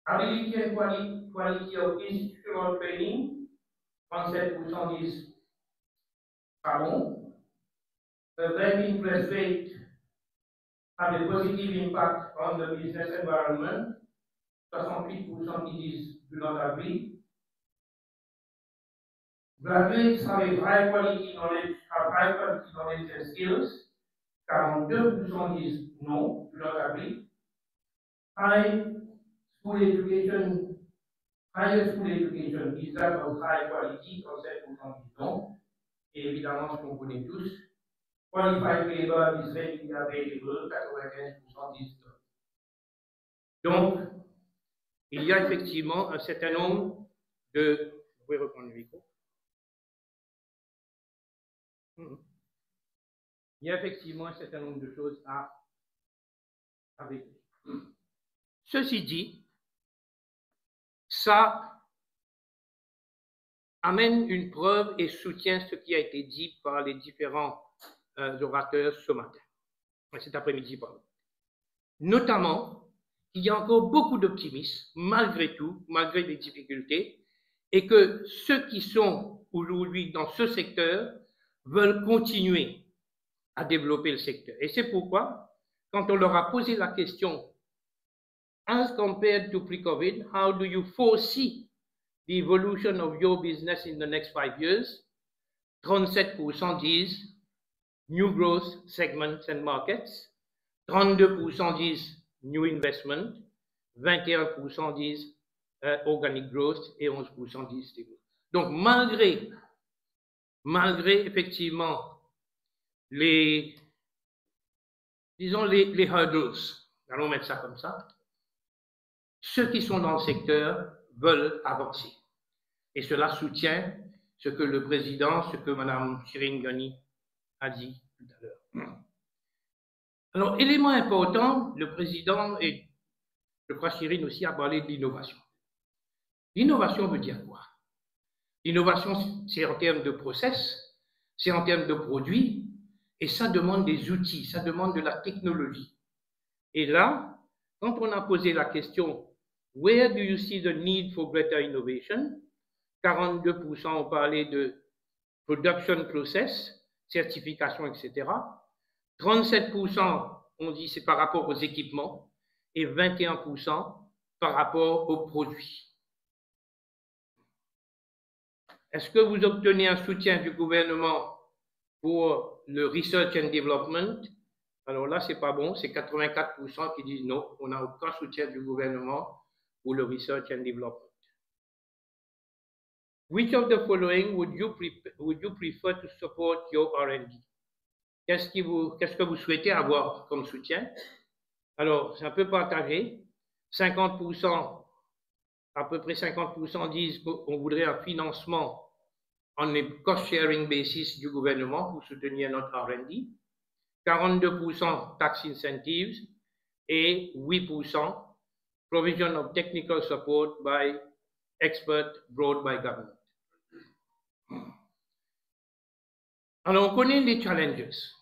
Ability and quality of institutional training, 37% disent pas bon. The bank interest rate have a positive impact on the business environment, 68% qui disent do not agree. Graduates have a high quality knowledge and skills, 42% disent no, do not agree. Higher school education is that of high quality, 37% disent non. Et évidemment, ce qu'on connaît tous, qualified labor is readily available, 95% disent non. Donc, il y a effectivement un certain nombre de... Vous pouvez reprendre le micro. Il y a effectivement un certain nombre de choses à vérifier. Ceci dit, ça amène une preuve et soutient ce qui a été dit par les différents orateurs ce matin, cet après-midi, pardon. Notamment, il y a encore beaucoup d'optimisme, malgré tout, malgré les difficultés, et que ceux qui sont aujourd'hui dans ce secteur veulent continuer à développer le secteur. Et c'est pourquoi, quand on leur a posé la question as compared to pre-COVID, how do you foresee the evolution of your business in the next 5 years? 37% disent new growth segments and markets, 32% disent new investment, 21% disent organic growth et 11% disent stable. Donc, malgré effectivement les hurdles, allons mettre ça comme ça, ceux qui sont dans le secteur veulent avancer. Et cela soutient ce que le président, ce que Mme Shirin Ghani a dit tout à l'heure. Alors, élément important, le président et je crois Shirin aussi a parlé de l'innovation. L'innovation veut dire quoi? L'innovation, c'est en termes de process, c'est en termes de produits, et ça demande des outils, ça demande de la technologie. Et là, quand on a posé la question, where do you see the need for greater innovation? 42% ont parlé de production process, certification, etc. 37% ont dit c'est par rapport aux équipements et 21% par rapport aux produits. Est-ce que vous obtenez un soutien du gouvernement pour le research and development? Alors là, c'est pas bon, c'est 84% qui disent non, on n'a aucun soutien du gouvernement pour le research and development. Which of the following would you prefer to support your R&D? Qu'est-ce que vous souhaitez avoir comme soutien? Alors, c'est un peu partagé. 50%, à peu près 50% disent qu'on voudrait un financement on a cost-sharing basis du gouvernement pour soutenir notre R&D. 42% tax incentives et 8% provision of technical support by experts brought by government. Alors, on connaît les challenges.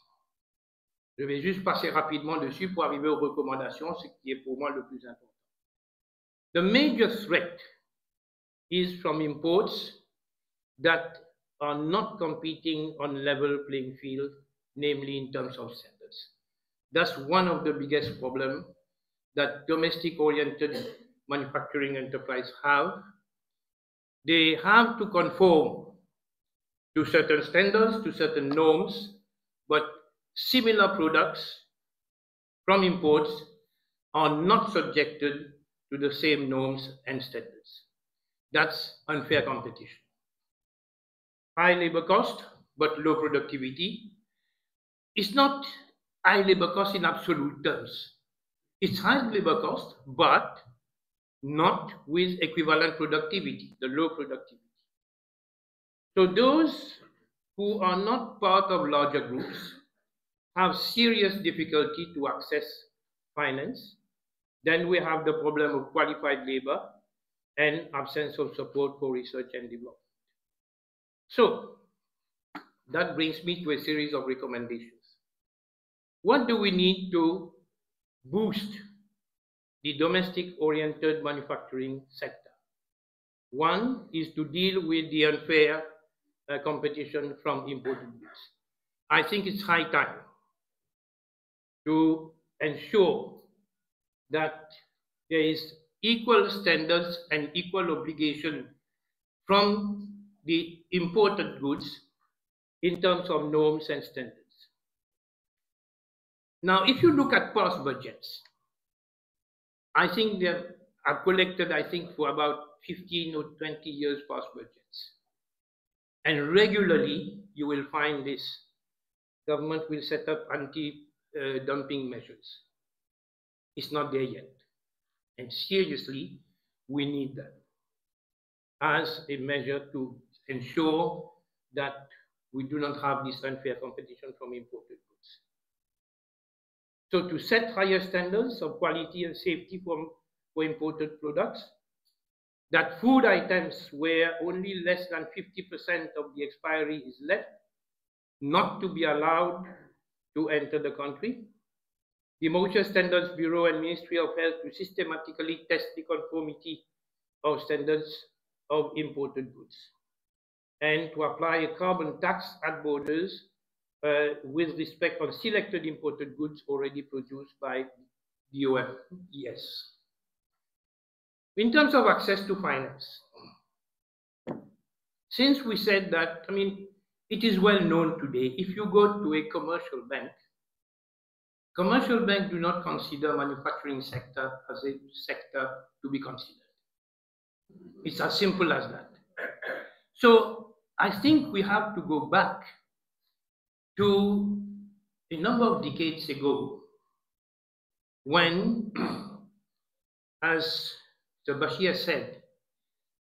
Je vais juste passer rapidement dessus pour arriver aux recommandations, ce qui est pour moi le plus important. The major threat is from imports that are not competing on level playing field, namely in terms of standards. That's one of the biggest problems that domestic-oriented manufacturing enterprises have. They have to conform to certain standards, to certain norms, but similar products from imports are not subjected to the same norms and standards. That's unfair competition. High labor cost, but low productivity. It's not high labor cost in absolute terms. It's high labor cost, but not with equivalent productivity, the low productivity. So those who are not part of larger groups have serious difficulty to access finance. Then we have the problem of qualified labor and absence of support for research and development. So that brings me to a series of recommendations. What do we need to boost the domestic-oriented manufacturing sector? One is to deal with the unfair competition from imported goods. I think it's high time to ensure that there is equal standards and equal obligation from the imported goods in terms of norms and standards. Now, if you look at past budgets, I think I've collected, I think, for about 15 or 20 years past budgets. And regularly, you will find this. Government will set up anti-dumping measures. It's not there yet. And seriously, we need that as a measure to ensure that we do not have this unfair competition from imported goods. So to set higher standards of quality and safety for imported products, that food items where only less than 50% of the expiry is left, not to be allowed to enter the country. The Motion Standards Bureau and Ministry of Health to systematically test the conformity of standards of imported goods, and to apply a carbon tax at borders with respect on selected imported goods already produced by the OMES. In terms of access to finance, since we said that, I mean, it is well known today, if you go to a commercial bank do not consider manufacturing sector as a sector to be considered. It's as simple as that. So I think we have to go back to a number of decades ago when, as Mr. Bashir said,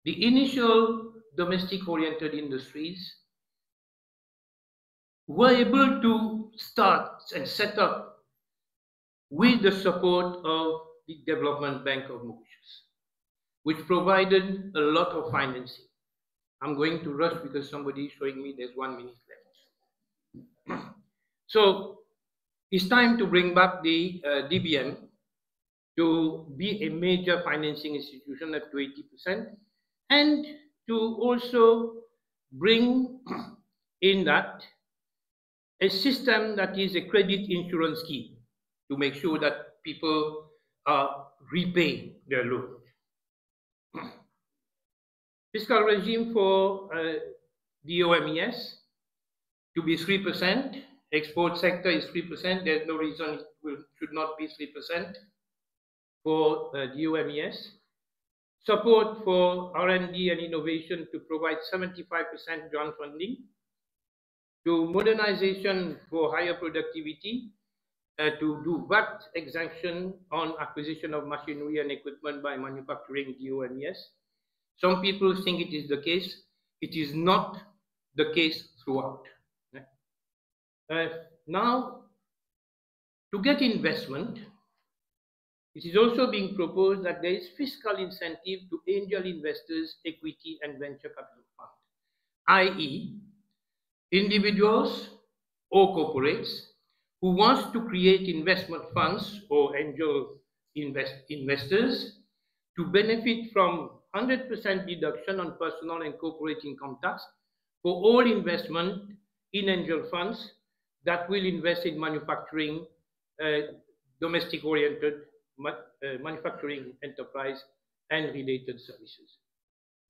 the initial domestic-oriented industries were able to start and set up with the support of the Development Bank of Mauritius, which provided a lot of financing. I'm going to rush because somebody is showing me there's 1 minute left. So it's time to bring back the DBM to be a major financing institution up to 80%, and to also bring in that a system that is a credit insurance scheme to make sure that people repay their loan. Fiscal regime for the OMES to be 3%. Export sector is 3%. There's no reason it should not be 3% for the OMES. Support for R&D and innovation to provide 75% grant funding. To modernization for higher productivity, to do VAT exemption on acquisition of machinery and equipment by manufacturing the OMES. Some people think it is the case. It is not the case throughout. Now, to get investment, it is also being proposed that there is fiscal incentive to angel investors, equity, and venture capital funds, i.e., individuals or corporates who want to create investment funds or angel investors to benefit from 100% deduction on personal and corporate income tax for all investment in angel funds that will invest in manufacturing, domestic-oriented manufacturing enterprise and related services,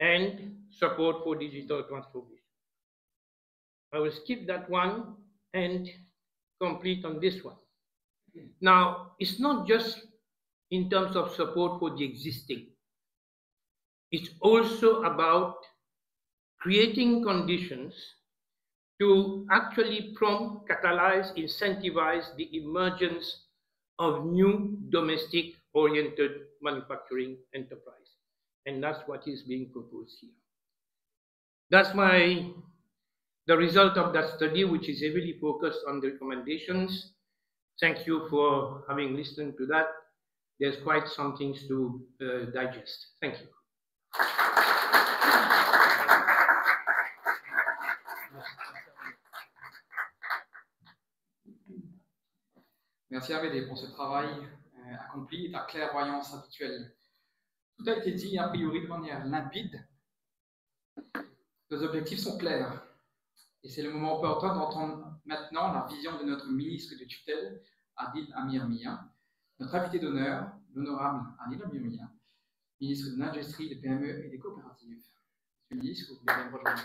and support for digital transformation. I will skip that one and complete on this one. Now, it's not just in terms of support for the existing. It's also about creating conditions to actually prompt, catalyze, incentivize the emergence of new domestic-oriented manufacturing enterprise. And that's what is being proposed here. That's the result of that study, which is heavily focused on the recommendations. Thank you for having listened to that. There's quite some things to digest. Thank you. Merci Amédée pour ce travail accompli et ta clairvoyance habituelle. Tout a été dit a priori de manière limpide. Nos objectifs sont clairs. Et c'est le moment opportun d'entendre maintenant la vision de notre ministre de tutelle, Adil Amir Mia, notre invité d'honneur, l'honorable Adil Amir Mia, ministre de l'Industrie, des PME et des coopératives. Monsieur le ministre, vous pouvez bien me rejoindre.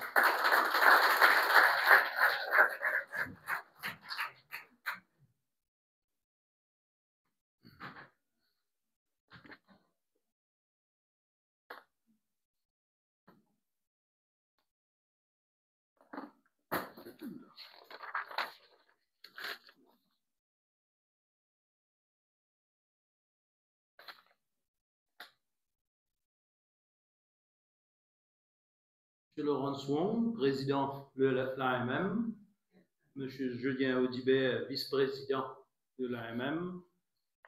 Monsieur Laurent Swong, président de l'AMM, Monsieur Julien Audibert, vice-président de l'AMM,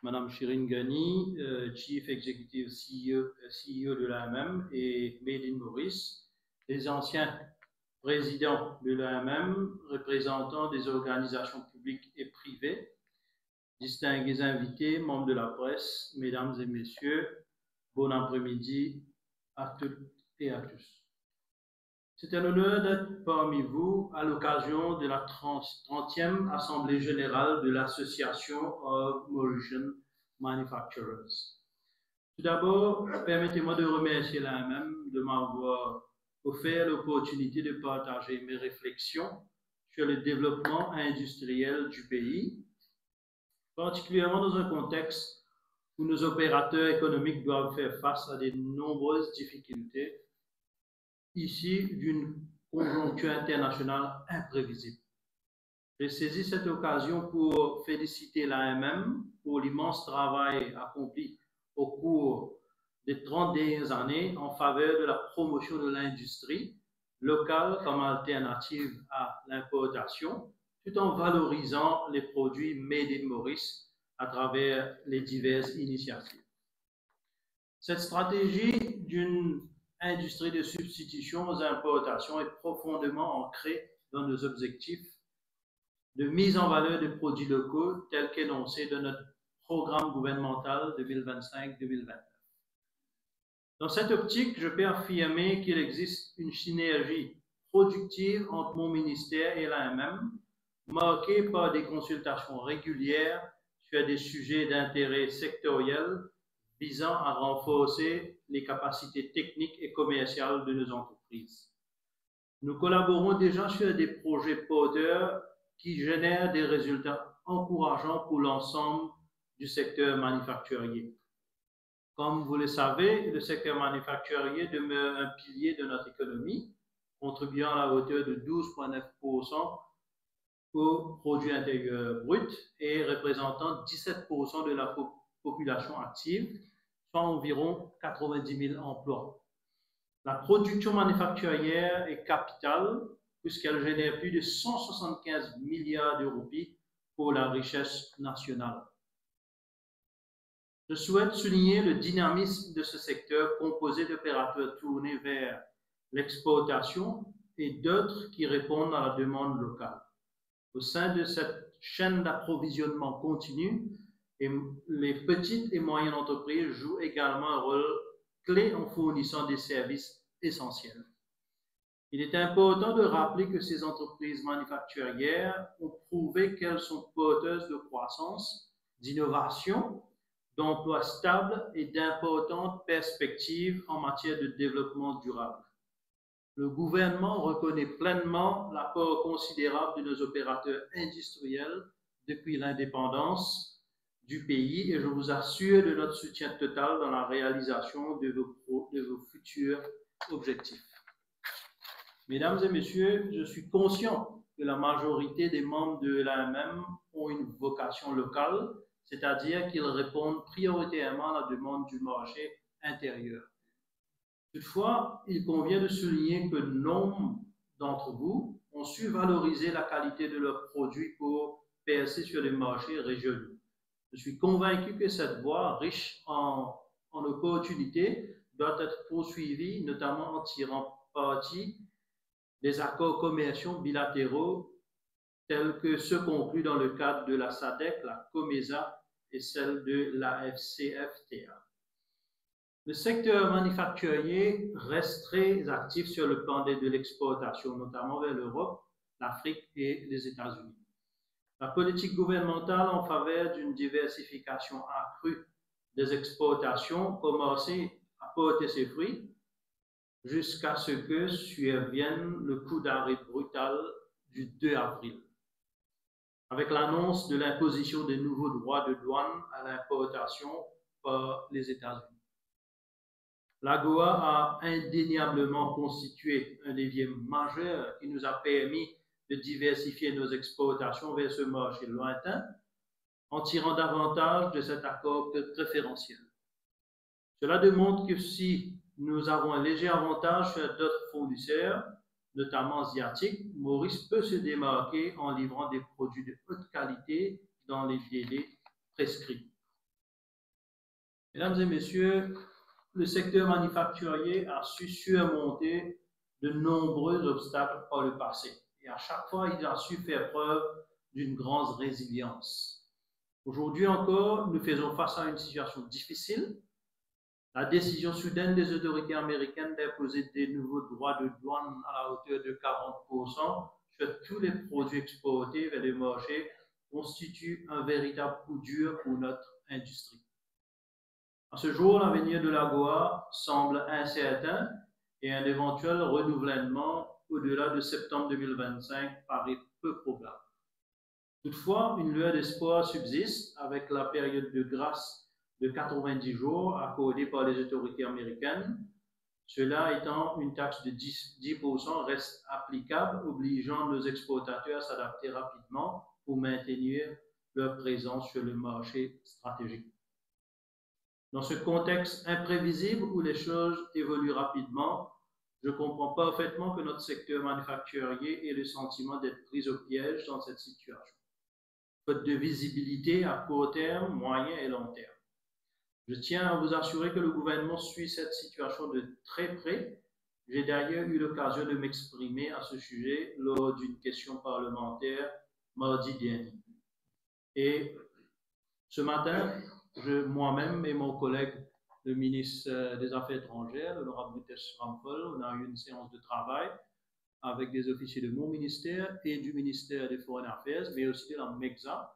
Madame Shirin Ghani, Chief Executive CEO de l'AMM, et Méline Maurice, les anciens présidents de l'AMM, représentants des organisations publiques et privées, distingués invités, membres de la presse, mesdames et messieurs, bon après-midi à toutes et à tous. C'est un honneur d'être parmi vous à l'occasion de la 30e Assemblée générale de l'Association of Mauritian Manufacturers. Tout d'abord, permettez-moi de remercier l'AMM de m'avoir offert l'opportunité de partager mes réflexions sur le développement industriel du pays, particulièrement dans un contexte où nos opérateurs économiques doivent faire face à de nombreuses difficultés issues d'une conjoncture internationale imprévisible. J'ai saisi cette occasion pour féliciter l'AMM pour l'immense travail accompli au cours des 30 dernières années en faveur de la promotion de l'industrie locale comme alternative à l'importation, tout en valorisant les produits Made in Maurice à travers les diverses initiatives. Cette stratégie d'une industrie de substitution aux importations est profondément ancrée dans nos objectifs de mise en valeur des produits locaux tels qu'énoncés dans notre programme gouvernemental 2025-2029. Dans cette optique, je peux affirmer qu'il existe une synergie productive entre mon ministère et l'AMM, marquée par des consultations régulières sur des sujets d'intérêt sectoriel visant à renforcer les capacités techniques et commerciales de nos entreprises. Nous collaborons déjà sur des projets porteurs qui génèrent des résultats encourageants pour l'ensemble du secteur manufacturier. Comme vous le savez, le secteur manufacturier demeure un pilier de notre économie, contribuant à la hauteur de 12,9% au produit intérieur brut et représentant 17% de la population active, soit environ 90 000 emplois. La production manufacturière est capitale puisqu'elle génère plus de 175 milliards de roupies pour la richesse nationale. Je souhaite souligner le dynamisme de ce secteur composé d'opérateurs tournés vers l'exportation et d'autres qui répondent à la demande locale. Au sein de cette chaîne d'approvisionnement continu, les petites et moyennes entreprises jouent également un rôle clé en fournissant des services essentiels. Il est important de rappeler que ces entreprises manufacturières ont prouvé qu'elles sont porteuses de croissance, d'innovation, d'emplois stables et d'importantes perspectives en matière de développement durable. Le gouvernement reconnaît pleinement l'apport considérable de nos opérateurs industriels depuis l'indépendance du pays et je vous assure de notre soutien total dans la réalisation de vos futurs objectifs. Mesdames et messieurs, je suis conscient que la majorité des membres de l'AMM ont une vocation locale, c'est-à-dire qu'ils répondent prioritairement à la demande du marché intérieur. Toutefois, il convient de souligner que nombre d'entre vous ont su valoriser la qualité de leurs produits pour percer sur les marchés régionaux. Je suis convaincu que cette voie, riche en opportunités, doit être poursuivie, notamment en tirant parti des accords commerciaux bilatéraux tels que ceux conclus dans le cadre de la SADC, la COMESA et celle de la FCFTA. Le secteur manufacturier reste très actif sur le plan de l'exportation, notamment vers l'Europe, l'Afrique et les États-Unis. La politique gouvernementale en faveur d'une diversification accrue des exportations commence à porter ses fruits jusqu'à ce que survienne le coup d'arrêt brutal du 2 avril, avec l'annonce de l'imposition des nouveaux droits de douane à l'importation par les États-Unis. L'AGOA a indéniablement constitué un levier majeur qui nous a permis de diversifier nos exportations vers ce marché lointain en tirant davantage de cet accord préférentiel. Cela démontre que si nous avons un léger avantage sur d'autres fournisseurs, notamment asiatiques, Maurice peut se démarquer en livrant des produits de haute qualité dans les délais prescrits. Mesdames et messieurs, le secteur manufacturier a su surmonter de nombreux obstacles par le passé et à chaque fois, il a su faire preuve d'une grande résilience. Aujourd'hui encore, nous faisons face à une situation difficile. La décision soudaine des autorités américaines d'imposer des nouveaux droits de douane à la hauteur de 40% sur tous les produits exportés vers le marché constitue un véritable coup dur pour notre industrie. À ce jour, l'avenir de l'AGOA semble incertain et un éventuel renouvellement au-delà de septembre 2025 paraît peu probable. Toutefois, une lueur d'espoir subsiste avec la période de grâce de 90 jours accordée par les autorités américaines. Cela étant, une taxe de 10% reste applicable, obligeant nos exportateurs à s'adapter rapidement pour maintenir leur présence sur le marché stratégique. Dans ce contexte imprévisible où les choses évoluent rapidement, je comprends parfaitement que notre secteur manufacturier ait le sentiment d'être pris au piège dans cette situation. Faute de visibilité à court terme, moyen et long terme. Je tiens à vous assurer que le gouvernement suit cette situation de très près. J'ai d'ailleurs eu l'occasion de m'exprimer à ce sujet lors d'une question parlementaire mardi dernier. Et ce matin, moi-même et mon collègue, le ministre des Affaires étrangères, l'honorable Mutesh Ramphal, on a eu une séance de travail avec des officiers de mon ministère et du ministère des Foreign Affairs, mais aussi de la MEXA,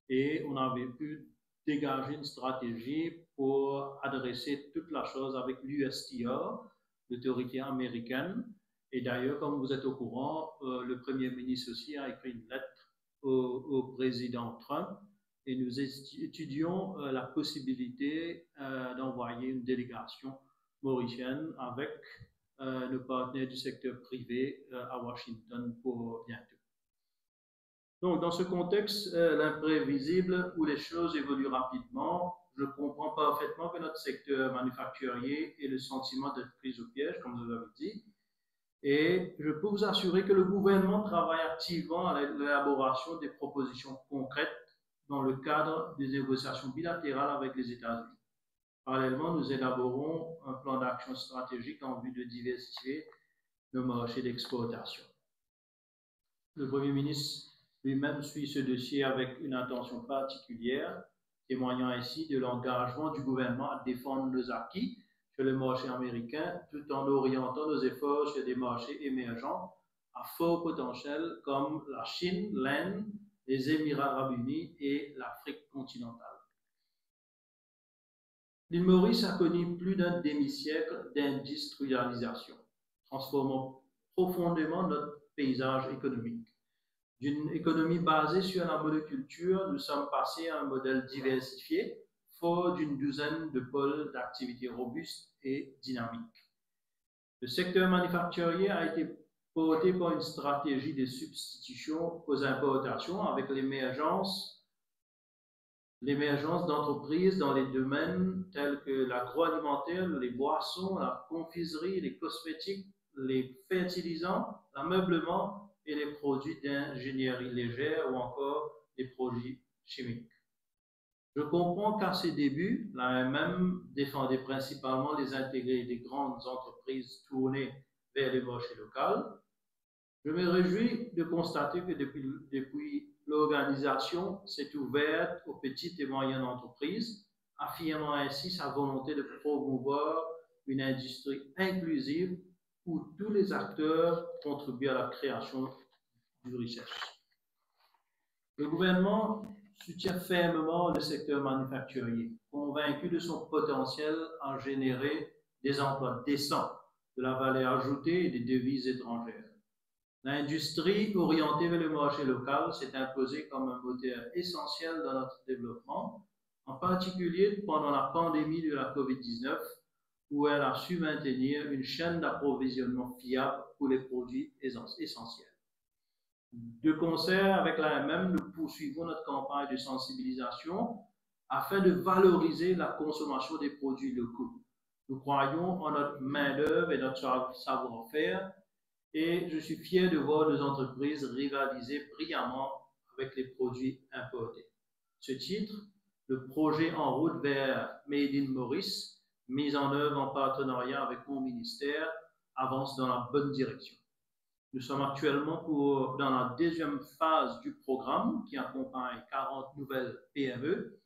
et on avait pu dégager une stratégie pour adresser toute la chose avec l'USTR, l'autorité américaine. Et d'ailleurs, comme vous êtes au courant, le Premier ministre aussi a écrit une lettre au président Trump et nous étudions la possibilité d'envoyer une délégation mauricienne avec nos partenaires du secteur privé à Washington pour bientôt. Donc, dans ce contexte, l'imprévisible où les choses évoluent rapidement, je comprends parfaitement que notre secteur manufacturier ait le sentiment d'être pris au piège, comme vous l'avez dit, et je peux vous assurer que le gouvernement travaille activement à l'élaboration des propositions concrètes dans le cadre des négociations bilatérales avec les États-Unis. Parallèlement, nous élaborons un plan d'action stratégique en vue de diversifier nos marchés d'exportation. Le Premier ministre lui-même suit ce dossier avec une attention particulière, témoignant ainsi de l'engagement du gouvernement à défendre nos acquis sur le marché américain, tout en orientant nos efforts sur des marchés émergents à fort potentiel comme la Chine, l'Inde, les Émirats arabes unis et l'Afrique continentale. L'île Maurice a connu plus d'un demi-siècle d'industrialisation, transformant profondément notre paysage économique. D'une économie basée sur la monoculture, nous sommes passés à un modèle diversifié, fort d'une douzaine de pôles d'activité robustes et dynamiques. Le secteur manufacturier a été porté par une stratégie de substitution aux importations avec l'émergence d'entreprises dans les domaines tels que l'agroalimentaire, les boissons, la confiserie, les cosmétiques, les fertilisants, l'ameublement et les produits d'ingénierie légère ou encore les produits chimiques. Je comprends qu'à ses débuts, l'AMM défendait principalement les intérêts des grandes entreprises tournées vers les marchés locaux. Je me réjouis de constater que depuis l'organisation s'est ouverte aux petites et moyennes entreprises, affirmant ainsi sa volonté de promouvoir une industrie inclusive où tous les acteurs contribuent à la création de richesse. Le gouvernement soutient fermement le secteur manufacturier, convaincu de son potentiel à générer des emplois décents, de la valeur ajoutée et des devises étrangères. L'industrie orientée vers le marché local s'est imposée comme un moteur essentiel dans notre développement, en particulier pendant la pandémie de la COVID-19, où elle a su maintenir une chaîne d'approvisionnement fiable pour les produits essentiels. De concert avec l'AMM, nous poursuivons notre campagne de sensibilisation afin de valoriser la consommation des produits locaux. Nous croyons en notre main-d'œuvre et notre savoir-faire, et je suis fier de voir nos entreprises rivaliser brillamment avec les produits importés. À ce titre, le projet En route vers Made in Maurice, mis en œuvre en partenariat avec mon ministère, avance dans la bonne direction. Nous sommes actuellement dans la deuxième phase du programme qui accompagne 40 nouvelles PME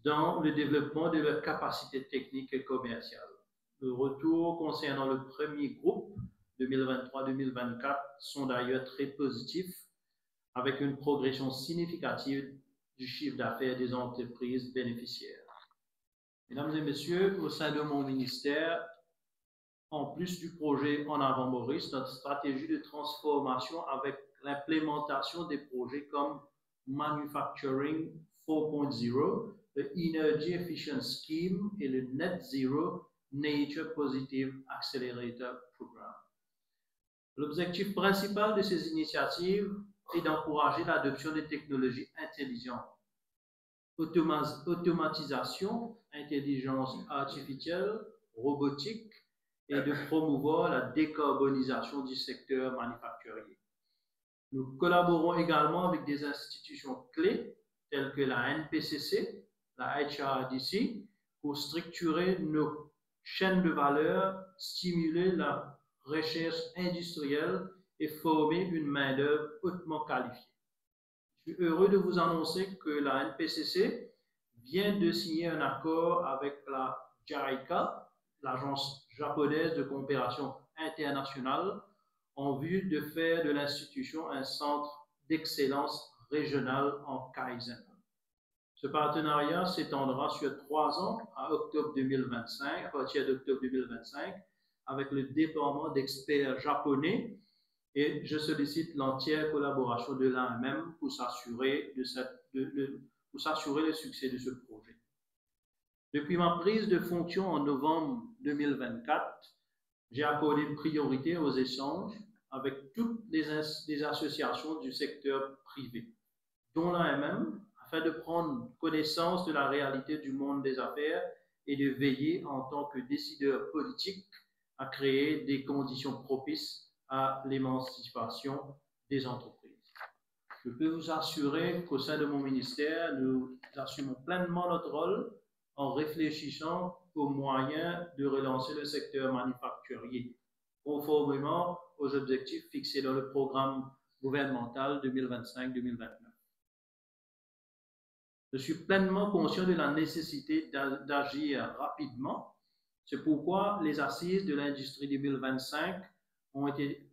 dans le développement de leurs capacités techniques et commerciales. Le retour concernant le premier groupe 2023-2024 sont d'ailleurs très positifs, avec une progression significative du chiffre d'affaires des entreprises bénéficiaires. Mesdames et messieurs, au sein de mon ministère, en plus du projet En avant Maurice, notre stratégie de transformation avec l'implémentation des projets comme Manufacturing 4.0, le Energy Efficient Scheme et le Net Zero Nature Positive Accelerator Program. L'objectif principal de ces initiatives est d'encourager l'adoption des technologies intelligentes, automatisation, intelligence artificielle, robotique, et de promouvoir la décarbonisation du secteur manufacturier. Nous collaborons également avec des institutions clés telles que la NPCC, la HRDC, pour structurer nos chaînes de valeur, stimuler la recherche industrielle et former une main-d'œuvre hautement qualifiée. Je suis heureux de vous annoncer que la NPCC vient de signer un accord avec la JICA, l'Agence japonaise de coopération internationale, en vue de faire de l'institution un centre d'excellence régional en Kaizen. Ce partenariat s'étendra sur 3 ans à octobre 2025, à partir d'octobre 2025, avec le déploiement d'experts japonais, et je sollicite l'entière collaboration de l'AMM pour s'assurer le succès de ce projet. Depuis ma prise de fonction en novembre 2024, j'ai accordé une priorité aux échanges avec toutes les associations du secteur privé, dont l'AMM, afin de prendre connaissance de la réalité du monde des affaires et de veiller en tant que décideur politique à créer des conditions propices à l'émancipation des entreprises. Je peux vous assurer qu'au sein de mon ministère, nous assumons pleinement notre rôle en réfléchissant aux moyens de relancer le secteur manufacturier, conformément aux objectifs fixés dans le programme gouvernemental 2025-2029. Je suis pleinement conscient de la nécessité d'agir rapidement. C'est pourquoi les assises de l'industrie 2025 ont été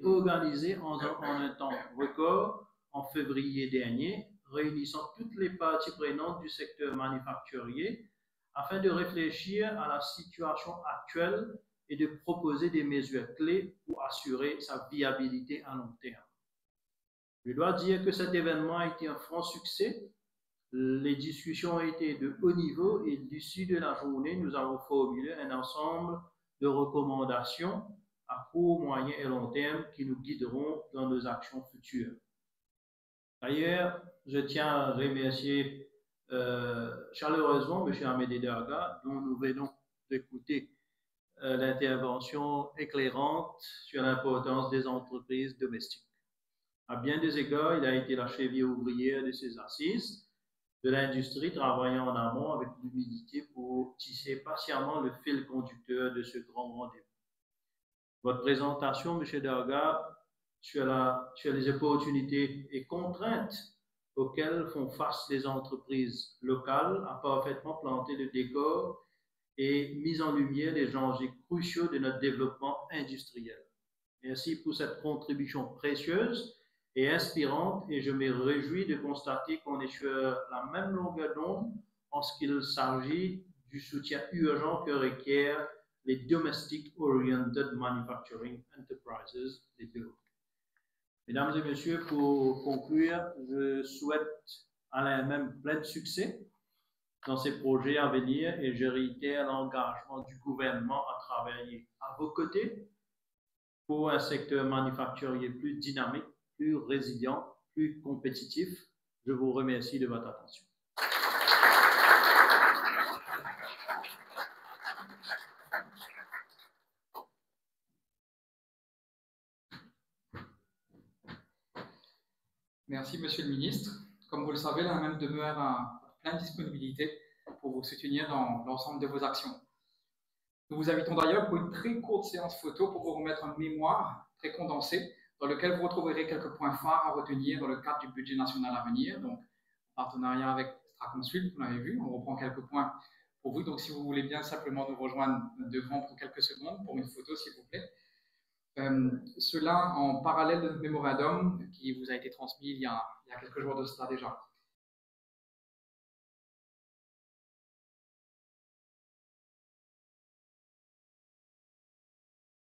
organisées en un temps record en février dernier, réunissant toutes les parties prenantes du secteur manufacturier afin de réfléchir à la situation actuelle et de proposer des mesures clés pour assurer sa viabilité à long terme. Je dois dire que cet événement a été un franc succès. Les discussions ont été de haut niveau et l'issue de la journée, nous avons formulé un ensemble de recommandations à court, moyen et long terme qui nous guideront dans nos actions futures. D'ailleurs, je tiens à remercier chaleureusement M. Amédée Darga, dont nous venons d'écouter l'intervention éclairante sur l'importance des entreprises domestiques. À bien des égards, il a été la cheville ouvrière de ces assises de l'industrie, travaillant en amont avec l'humilité pour tisser patiemment le fil conducteur de ce grand rendez-vous. Votre présentation, M. Darga, sur les opportunités et contraintes auxquelles font face les entreprises locales a parfaitement planté le décor et mis en lumière les enjeux cruciaux de notre développement industriel. Merci pour cette contribution précieuse et inspirante, et je me réjouis de constater qu'on est sur la même longueur d'onde en ce qu'il s'agit du soutien urgent que requièrent les Domestic Oriented Manufacturing Enterprises, les DOME. Mesdames et messieurs, pour conclure, je souhaite à l'AMM plein de succès dans ces projets à venir et je réitère l'engagement du gouvernement à travailler à vos côtés pour un secteur manufacturier plus dynamique, plus résilient, plus compétitif. Je vous remercie de votre attention. Merci, Monsieur le Ministre. Comme vous le savez, l'AMM demeure à pleine disponibilité pour vous soutenir dans l'ensemble de vos actions. Nous vous invitons d'ailleurs pour une très courte séance photo pour vous remettre un mémoire très condensé dans lequel vous retrouverez quelques points phares à retenir dans le cadre du budget national à venir. Donc, en partenariat avec Straconsult, vous l'avez vu, on reprend quelques points pour vous. Donc, si vous voulez bien simplement nous rejoindre devant pour quelques secondes pour une photo, s'il vous plaît. Cela en parallèle de notre mémorandum qui vous a été transmis il y a quelques jours de cela déjà.